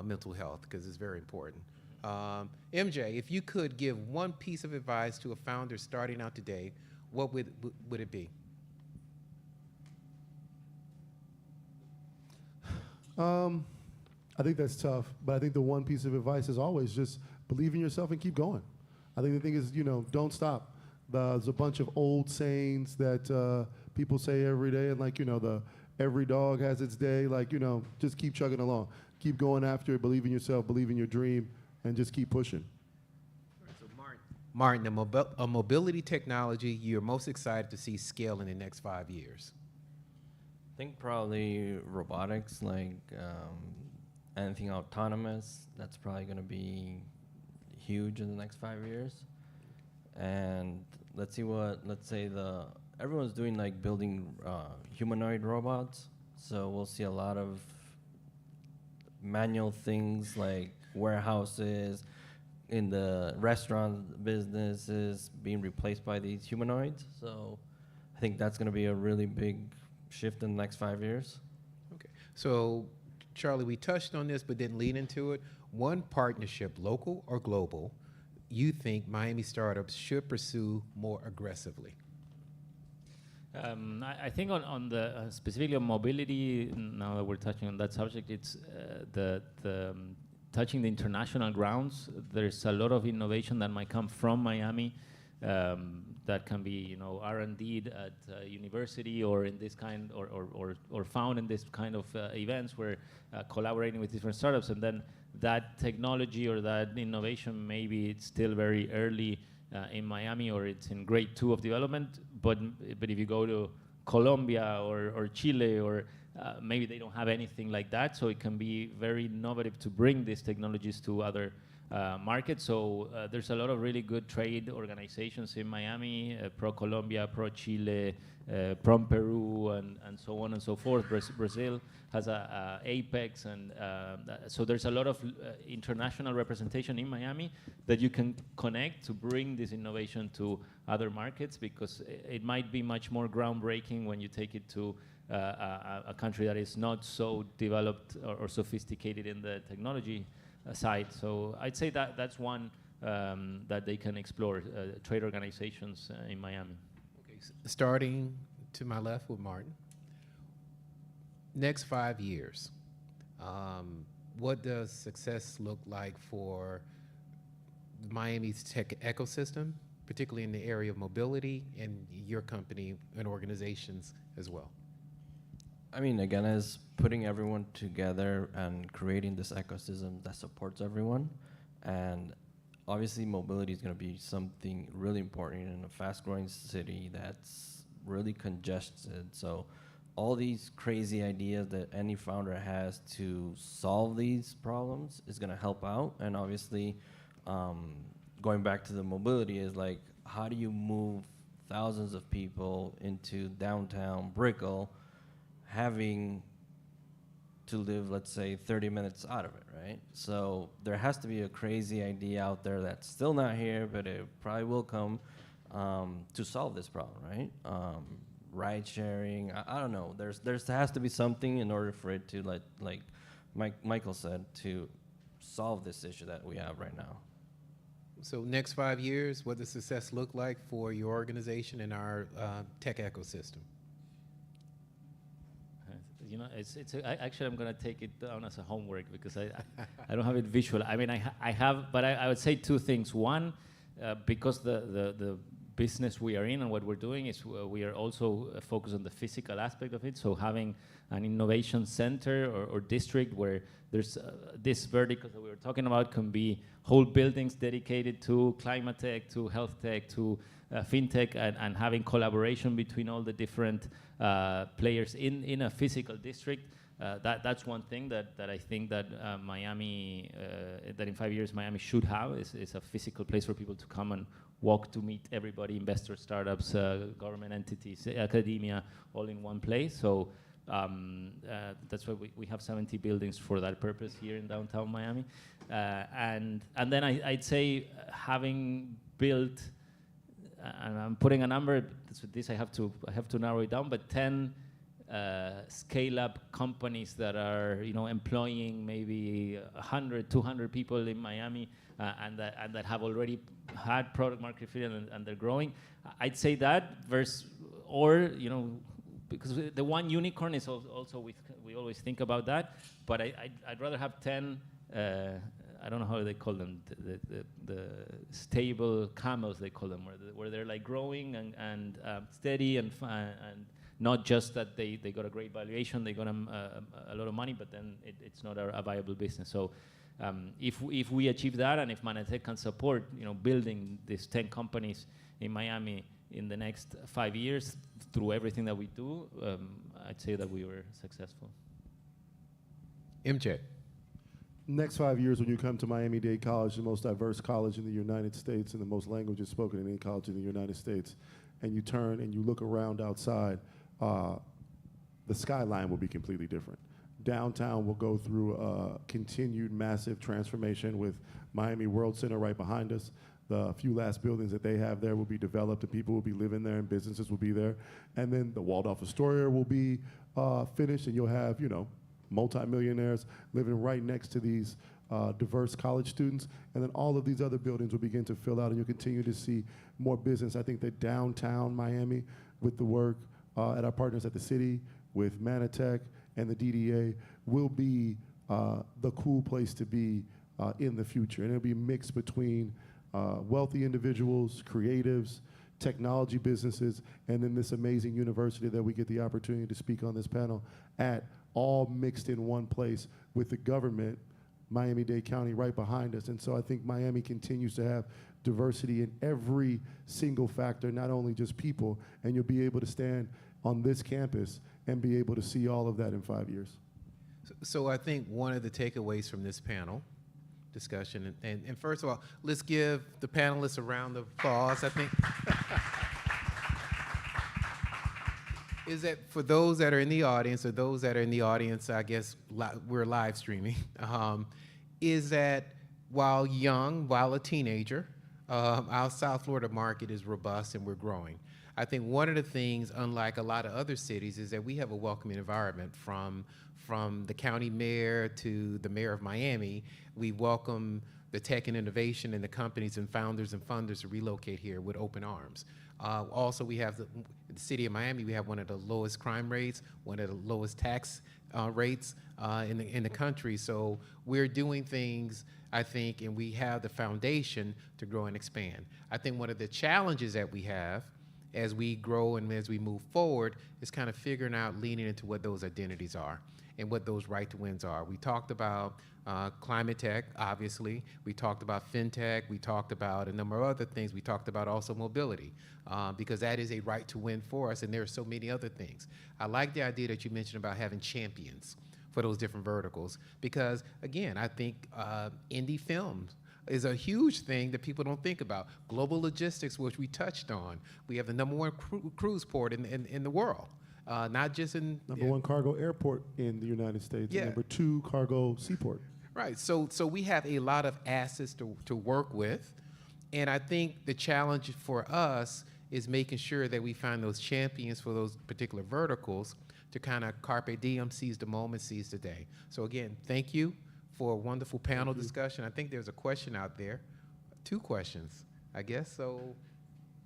B: mental health because it's very important. MJ, if you could give one piece of advice to a founder starting out today, what would it be?
E: I think that's tough, but I think the one piece of advice is always just believe in yourself and keep going. I think the thing is, don't stop. There's a bunch of old sayings that people say every day, and the every dog has its day. Just keep chugging along, keep going after it. Believe in yourself, believe in your dream, and just keep pushing.
B: All right, so Martin, a mobility technology you're most excited to see scale in the next 5 years.
C: I think probably robotics, anything autonomous. That's probably going to be huge in the next 5 years. And let's say the everyone's doing like building humanoid robots. So we'll see a lot of manual things like warehouses in the restaurant businesses being replaced by these humanoids. So I think that's going to be a really big shift in the next 5 years.
B: Okay. So, Charlie, we touched on this but didn't lead into it. One partnership, local or global, you think Miami startups should pursue more aggressively?
D: I think on the specifically on mobility. Now that we're touching on that subject, it's touching the international grounds. There's a lot of innovation that might come from Miami. That can be, R&D at university or in this kind, or found in this kind of events where collaborating with different startups, and then that technology or that innovation, maybe it's still very early in Miami or it's in grade 2 of development, but if you go to Colombia or Chile or maybe they don't have anything like that, so it can be very innovative to bring these technologies to other markets. So there's a lot of really good trade organizations in Miami, Pro Colombia, Pro Chile, Pro Peru, and so on and so forth. Brazil has a Apex, and so there's a lot of international representation in Miami that you can connect to bring this innovation to other markets, because it might be much more groundbreaking when you take it to a country that is not so developed or sophisticated in the technology side. So I'd say that that's one that they can explore, trade organizations in Miami.
B: Okay, starting to my left with Martin. Next 5 years, what does success look like for Miami's tech ecosystem, particularly in the area of mobility, and your company and organizations as well?
C: I mean, again, as putting everyone together and creating this ecosystem that supports everyone. And obviously mobility is going to be something really important in a fast-growing city that's really congested. So all these crazy ideas that any founder has to solve these problems is going to help out. And obviously, going back to the mobility is like, how do you move thousands of people into downtown Brickell, having to live, let's say, 30 minutes out of it, right? So there has to be a crazy idea out there that's still not here, but it probably will come to solve this problem, right? Ride sharing, I don't know. There has to be something in order for it to, like Michael said, to solve this issue that we have right now.
B: So next 5 years, what does success look like for your organization and our tech ecosystem?
D: Actually, I'm going to take it down as a homework because I don't have it visual. I mean, I have, but I would say two things. One, because the business we are in and what we're doing is we are also focused on the physical aspect of it. So having an innovation center or district where there's this vertical that we were talking about can be whole buildings dedicated to climate tech, to health tech, to fintech, and having collaboration between all the different players in a physical district. That's one thing that I think that Miami, that in 5 years Miami should have is a physical place for people to come and walk to meet everybody, investors, startups, government entities, academia, all in one place. So that's why we have 70 buildings for that purpose here in downtown Miami. And then I'd say having built, and I'm putting a number, this I have to narrow it down, but 10 scale-up companies that are employing maybe 100, 200 people in Miami, and that have already had product market fit and they're growing. I'd say that versus, or because the one unicorn is also we always think about that, but I'd rather have 10. I don't know how they call them, the stable camels they call them, where they're like growing and steady and not just that they got a great valuation, they got a lot of money, but then it's not a viable business. So if we achieve that, and if Manatech can support building these 10 companies in Miami in the next 5 years through everything that we do, I'd say that we were successful.
B: MJ.
E: next 5 years when you come to Miami-Dade College, the most diverse college in the United States and the most languages spoken in any college in the United States, and you turn and you look around outside, the skyline will be completely different. Downtown will go through a continued massive transformation with Miami World Center right behind us. The few last buildings that they have there will be developed and people will be living there and businesses will be there. And then the Waldorf Astoria will be finished and you'll have, you know, multimillionaires living right next to these diverse college students. And then all of these other buildings will begin to fill out and you'll continue to see more business. I think that downtown Miami with the work at our partners at the city, with Manatech and the DDA will be the cool place to be in the future. And it'll be mixed between wealthy individuals, creatives, technology businesses, and then this amazing university that we get the opportunity to speak on this panel at, all mixed in one place with the government, Miami-Dade County, right behind us. And so I think Miami continues to have diversity in every single factor, not only just people, and you'll be able to stand on this campus and be able to see all of that in 5 years.
B: So I think one of the takeaways from this panel discussion, and first of all, let's give the panelists a round of applause, I think. Is that for those that are in the audience, or those that are in the audience, I guess we're live streaming, is that while young, while a teenager, our South Florida market is robust and we're growing. I think one of the things, unlike a lot of other cities, is that we have a welcoming environment from the county mayor to the mayor of Miami. We welcome the tech and innovation and the companies and founders and funders to relocate here with open arms. Also, we have the city of Miami, we have one of the lowest crime rates, one of the lowest tax rates in the country. So we're doing things, I think, and we have the foundation to grow and expand. I think one of the challenges that we have as we grow and as we move forward is kind of figuring out, leaning into what those identities are and what those right to wins are. We talked about climate tech, obviously. We talked about fintech. We talked about a number of other things. We talked about also mobility, because that is a right to win for us, and there are so many other things. I like the idea that you mentioned about having champions for those different verticals, because again, I think indie films is a huge thing that people don't think about. Global logistics, which we touched on. We have the #1 cruise port in the world. Not just in
E: Number one cargo airport in the United States,
B: Yeah.
E: and number 2 cargo seaport.
B: Right. So we have a lot of assets to work with, and I think the challenge for us is making sure that we find those champions for those particular verticals to kind of carpe diem, seize the moment, seize the day. So again, thank you for a wonderful panel discussion. I think there's a question out there, 2 questions, I guess. So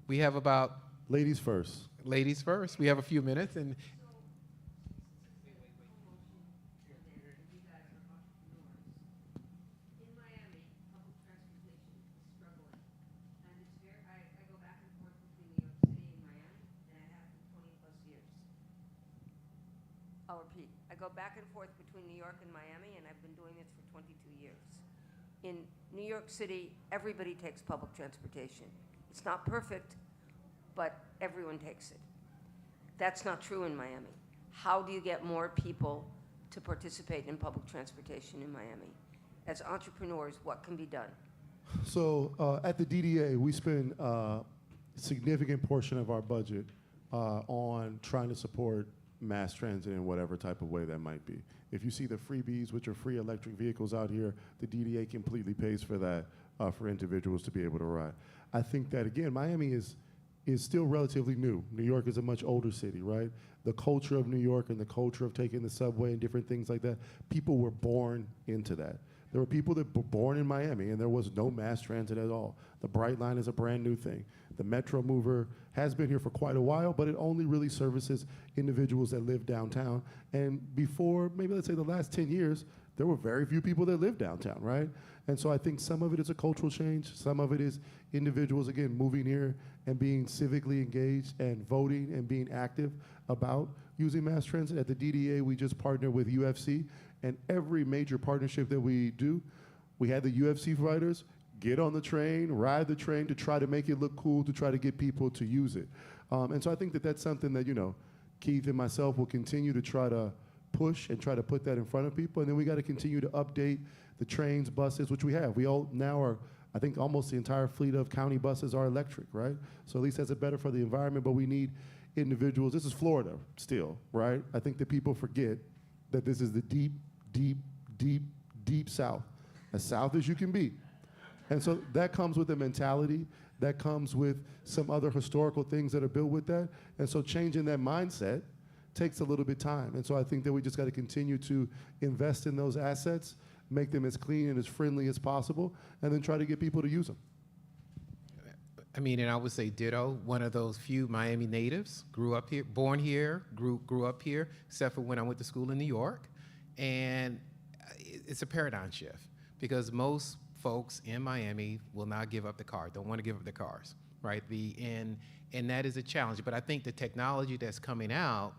B: we have about
E: Ladies first.
B: ladies first. We have a few minutes, and
F: In Miami, public transportation is struggling. And it's very, I go back and forth between New York City and Miami, and I have for 20 plus years. I'll repeat. I go back and forth between New York and Miami, and I've been doing this for 22 years. In New York City, everybody takes public transportation. It's not perfect, but everyone takes it. That's not true in Miami. How do you get more people to participate in public transportation in Miami? As entrepreneurs, what can be done?
E: So at the DDA, we spend a significant portion of our budget on trying to support mass transit in whatever type of way that might be. If you see the freebies, which are free electric vehicles out here, the DDA completely pays for that for individuals to be able to ride. I think that, again, Miami is still relatively new. New York is a much older city, right? The culture of New York and the culture of taking the subway and different things like that, people were born into that. There were people that were born in Miami and there was no mass transit at all. The Bright Line is a brand new thing. The Metro Mover has been here for quite a while, but it only really services individuals that live downtown. And before, maybe let's say the last 10 years, there were very few people that lived downtown, right? And so I think some of it is a cultural change. Some of it is individuals, again, moving here and being civically engaged and voting and being active about using mass transit. At the DDA, we just partnered with UFC, and every major partnership that we do, we had the UFC fighters get on the train, ride the train to try to make it look cool, to try to get people to use it. And so I think that that's something that, you know, Keith and myself will continue to try to push and try to put that in front of people. And then we got to continue to update the trains, buses, which we have. We all now are, I think almost the entire fleet of county buses are electric, right? So at least that's better for the environment, but we need individuals. This is Florida still, right? I think that people forget that this is the deep, deep, deep, deep South, as South as you can be. And so that comes with a mentality, that comes with some other historical things that are built with that. And so changing that mindset takes a little bit of time. And so I think that we just got to continue to invest in those assets, make them as clean and as friendly as possible, and then try to get people to use them.
B: I mean, and I would say ditto, one of those few Miami natives, grew up here, born here, grew up here, except for when I went to school in New York. And it's a paradigm shift because most folks in Miami will not give up the car, don't want to give up their cars, right? And that is a challenge. But I think the technology that's coming out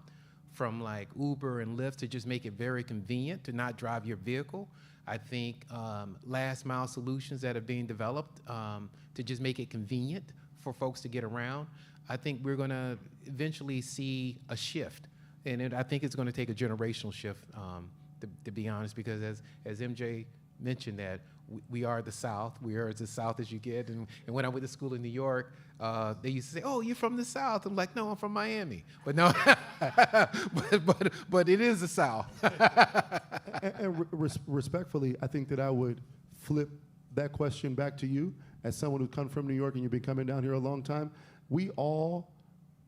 B: from like Uber and Lyft to just make it very convenient to not drive your vehicle, I think last mile solutions that are being developed to just make it convenient for folks to get around, I think we're going to eventually see a shift. And I think it's going to take a generational shift, to be honest, because as MJ mentioned that, we are the South. We are as South as you get. And when I went to school in New York, they used to say, "Oh, you're from the South." I'm like, "No, I'm from Miami." But no, but it is the South.
E: And respectfully, I think that I would flip that question back to you as someone who comes from New York and you've been coming down here a long time. We all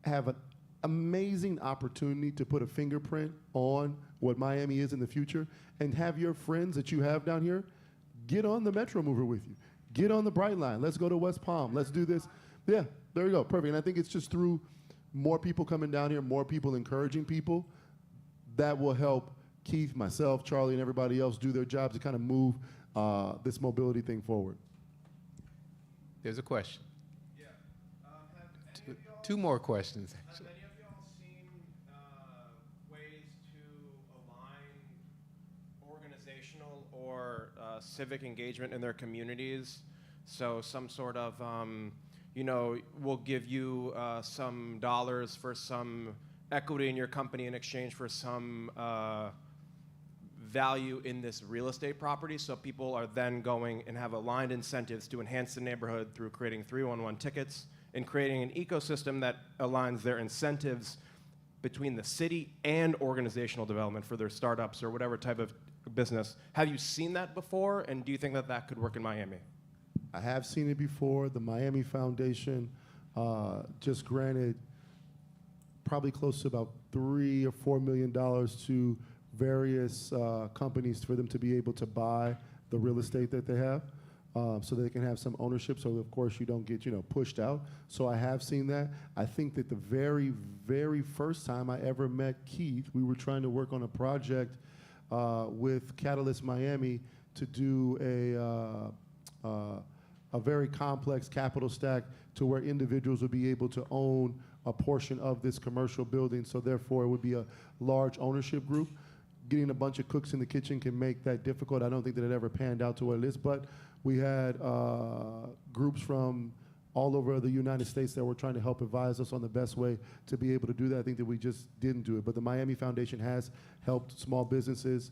E: have an amazing opportunity to put a fingerprint on what Miami is in the future and have your friends that you have down here get on the Metro Mover with you. Get on the Bright Line. Let's go to West Palm. Let's do this. Yeah, there you go. Perfect. And I think it's just through more people coming down here, more people encouraging people, that will help Keith, myself, Charlie, and everybody else do their jobs to kind of move this mobility thing forward.
B: There's a question.
G: Yeah. Have any of y'all,
B: Two more questions,
G: have
B: actually.
G: any of y'all seen ways to align organizational or civic engagement in their communities? So some sort of, we'll give you some dollars for some equity in your company in exchange for some value in this real estate property. So people are then going and have aligned incentives to enhance the neighborhood through creating 311 tickets and creating an ecosystem that aligns their incentives between the city and organizational development for their startups or whatever type of business. Have you seen that before, and do you think that that could work in Miami?
E: I have seen it before. The Miami Foundation just granted probably close to about $3 or $4 million to various companies for them to be able to buy the real estate that they have, so they can have some ownership. So of course you don't get pushed out. So I have seen that. I think that the very, very first time I ever met Keith, we were trying to work on a project with Catalyst Miami to do a very complex capital stack to where individuals would be able to own a portion of this commercial building. So therefore it would be a large ownership group. Getting a bunch of cooks in the kitchen can make that difficult. I don't think that it ever panned out to what it is, but we had groups from all over the United States that were trying to help advise us on the best way to be able to do that. I think that we just didn't do it. But the Miami Foundation has helped small businesses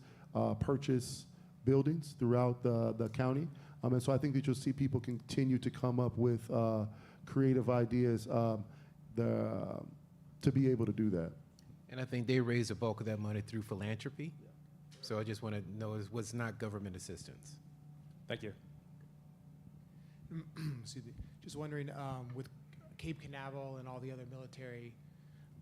E: purchase buildings throughout the county. And so I think that you'll see people continue to come up with creative ideas to be able to do that.
B: And I think they raise the bulk of that money through philanthropy. Yeah. So I just want to know it was not government assistance.
G: Thank you.
H: Excuse me. Just wondering, with Cape Canaveral and all the other military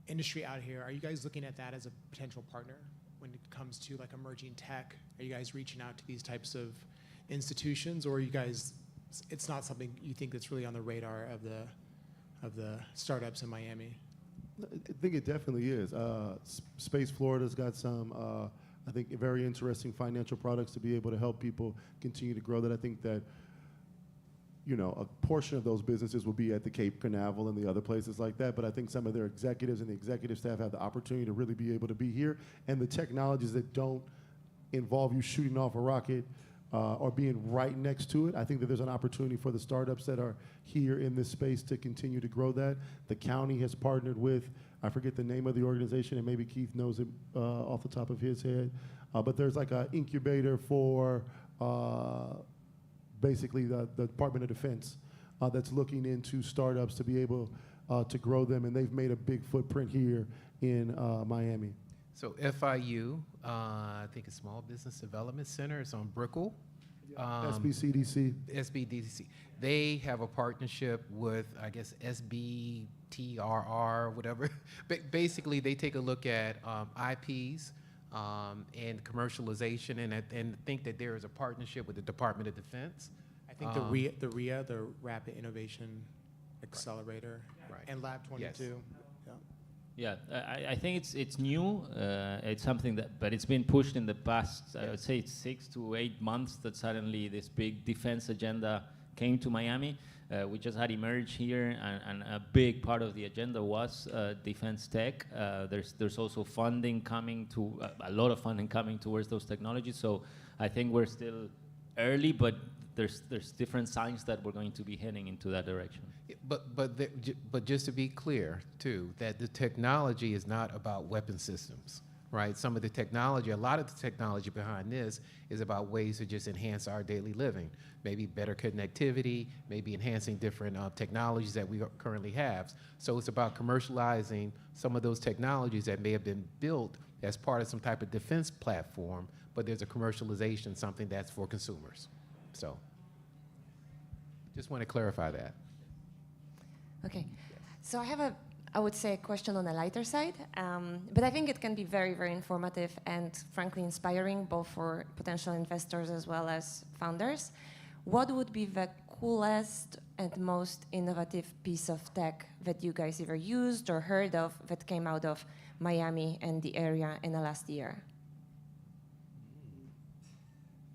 H: industry out here, are you guys looking at that as a potential partner when it comes to like emerging tech? Are you guys reaching out to these types of institutions, or are you guys, it's not something you think that's really on the radar of the startups in Miami?
E: I think it definitely is. Space Florida's got some, I think, very interesting financial products to be able to help people continue to grow that. I think that, a portion of those businesses will be at the Cape Canaveral and the other places like that, but I think some of their executives and the executive staff have the opportunity to really be able to be here. And the technologies that don't involve you shooting off a rocket or being right next to it. I think that there's an opportunity for the startups that are here in this space to continue to grow that. The county has partnered with, I forget the name of the organization, and maybe Keith knows it off the top of his head, but there's like an incubator for basically the Department of Defense that's looking into startups to be able to grow them, and they've made a big footprint here in Miami.
B: So FIU, I think it's Small Business Development Center. It's on Brickell.
E: SBCDC.
B: SBDC. They have a partnership with, I guess, SBTRR, whatever. But basically, they take a look at IPs and commercialization, and think that there is a partnership with the Department of Defense.
H: I think the RIA, the Rapid Innovation Accelerator,
B: Right.
H: and Lab 22.
B: Yes.
H: Yeah.
D: Yeah, I think it's new. It's something but it's been pushed in the past. I would say it's 6 to 8 months that suddenly this big defense agenda came to Miami. We just had Emerge here, and a big part of the agenda was defense tech. There's also funding coming to a lot of funding coming towards those technologies. So I think we're still early, but there's different signs that we're going to be heading into that direction.
B: But just to be clear, too, that the technology is not about weapon systems, right? Some of the technology, a lot of the technology behind this is about ways to just enhance our daily living. Maybe better connectivity, maybe enhancing different technologies that we currently have. So it's about commercializing some of those technologies that may have been built as part of some type of defense platform, but there's a commercialization, something that's for consumers. So just want to clarify that.
I: Okay, so I have I would say, a question on the lighter side, but I think it can be very, very informative and frankly inspiring, both for potential investors as well as founders. What would be the coolest and most innovative piece of tech that you guys ever used or heard of that came out of Miami and the area in the last year?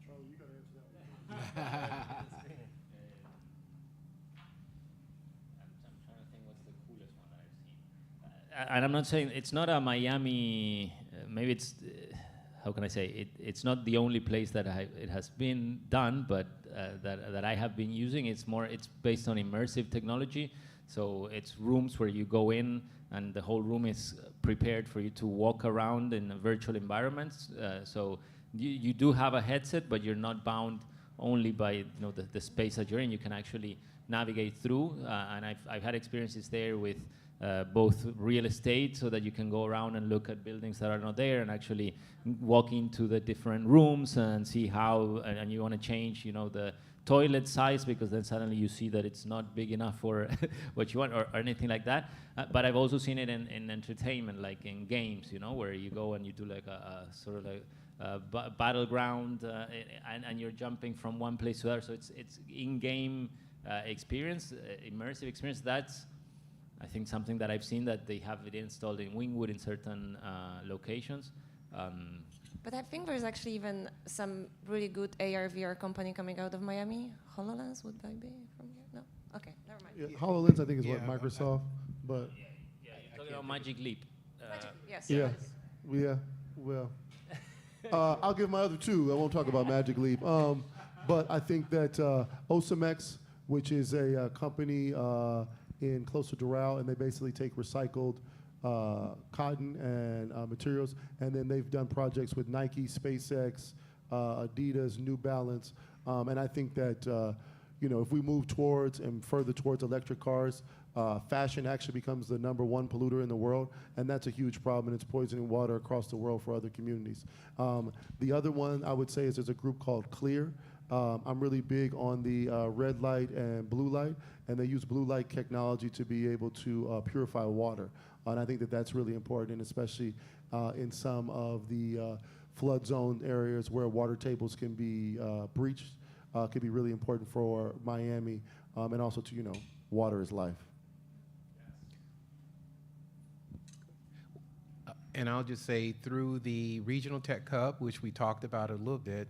E: Charlie, you got to answer that one.
D: And I'm not saying it's not a Miami. Maybe it's how can I say it? It's not the only place that it has been done, but that I have been using. It's based on immersive technology. So it's rooms where you go in, and the whole room is prepared for you to walk around in a virtual environments. So you do have a headset, but you're not bound only by the space that you're in. You can actually navigate through, and I've had experiences there with. Both real estate, so that you can go around and look at buildings that are not there, and actually walk into the different rooms and see how, and you want to change, the toilet size, because then suddenly you see that it's not big enough for what you want, or anything like that. But I've also seen it in entertainment, like in games, where you go and you do like a sort of like battleground, and you're jumping from one place to the other. So it's in-game experience, immersive experience. That's I think something that I've seen that they have it installed in Wynwood in certain locations.
I: But I think there's actually even some really good AR/VR company coming out of Miami. HoloLens, would that be from here? No? Okay, never mind.
E: Yeah, HoloLens, I think, is what, Microsoft? But
D: Yeah, you're talking about Magic Leap.
I: Yes.
E: yeah, well, I'll give my other two. I won't talk about Magic Leap. But I think that Osamex, which is a company in close to Doral, and they basically take recycled cotton and materials, and then they've done projects with Nike, SpaceX, Adidas, New Balance, and I think that if we move towards and further towards electric cars, fashion actually becomes the #1 polluter in the world, and that's a huge problem, and it's poisoning water across the world for other communities. The other one I would say is there's a group called Clear. I'm really big on the red light and blue light, and they use blue light technology to be able to purify water. And I think that that's really important, especially in some of the flood zone areas where water tables can be breached, could be really important for Miami, and also to, water is life.
B: And I'll just say, through the Regional Tech Hub, which we talked about a little bit,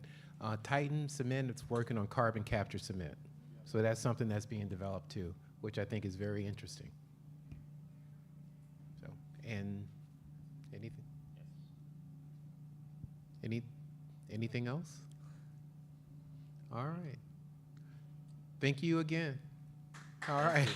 B: Titan Cement is working on carbon capture cement. So that's something that's being developed too, which I think is very interesting. So, and anything? Anything else? All right. Thank you again. All right.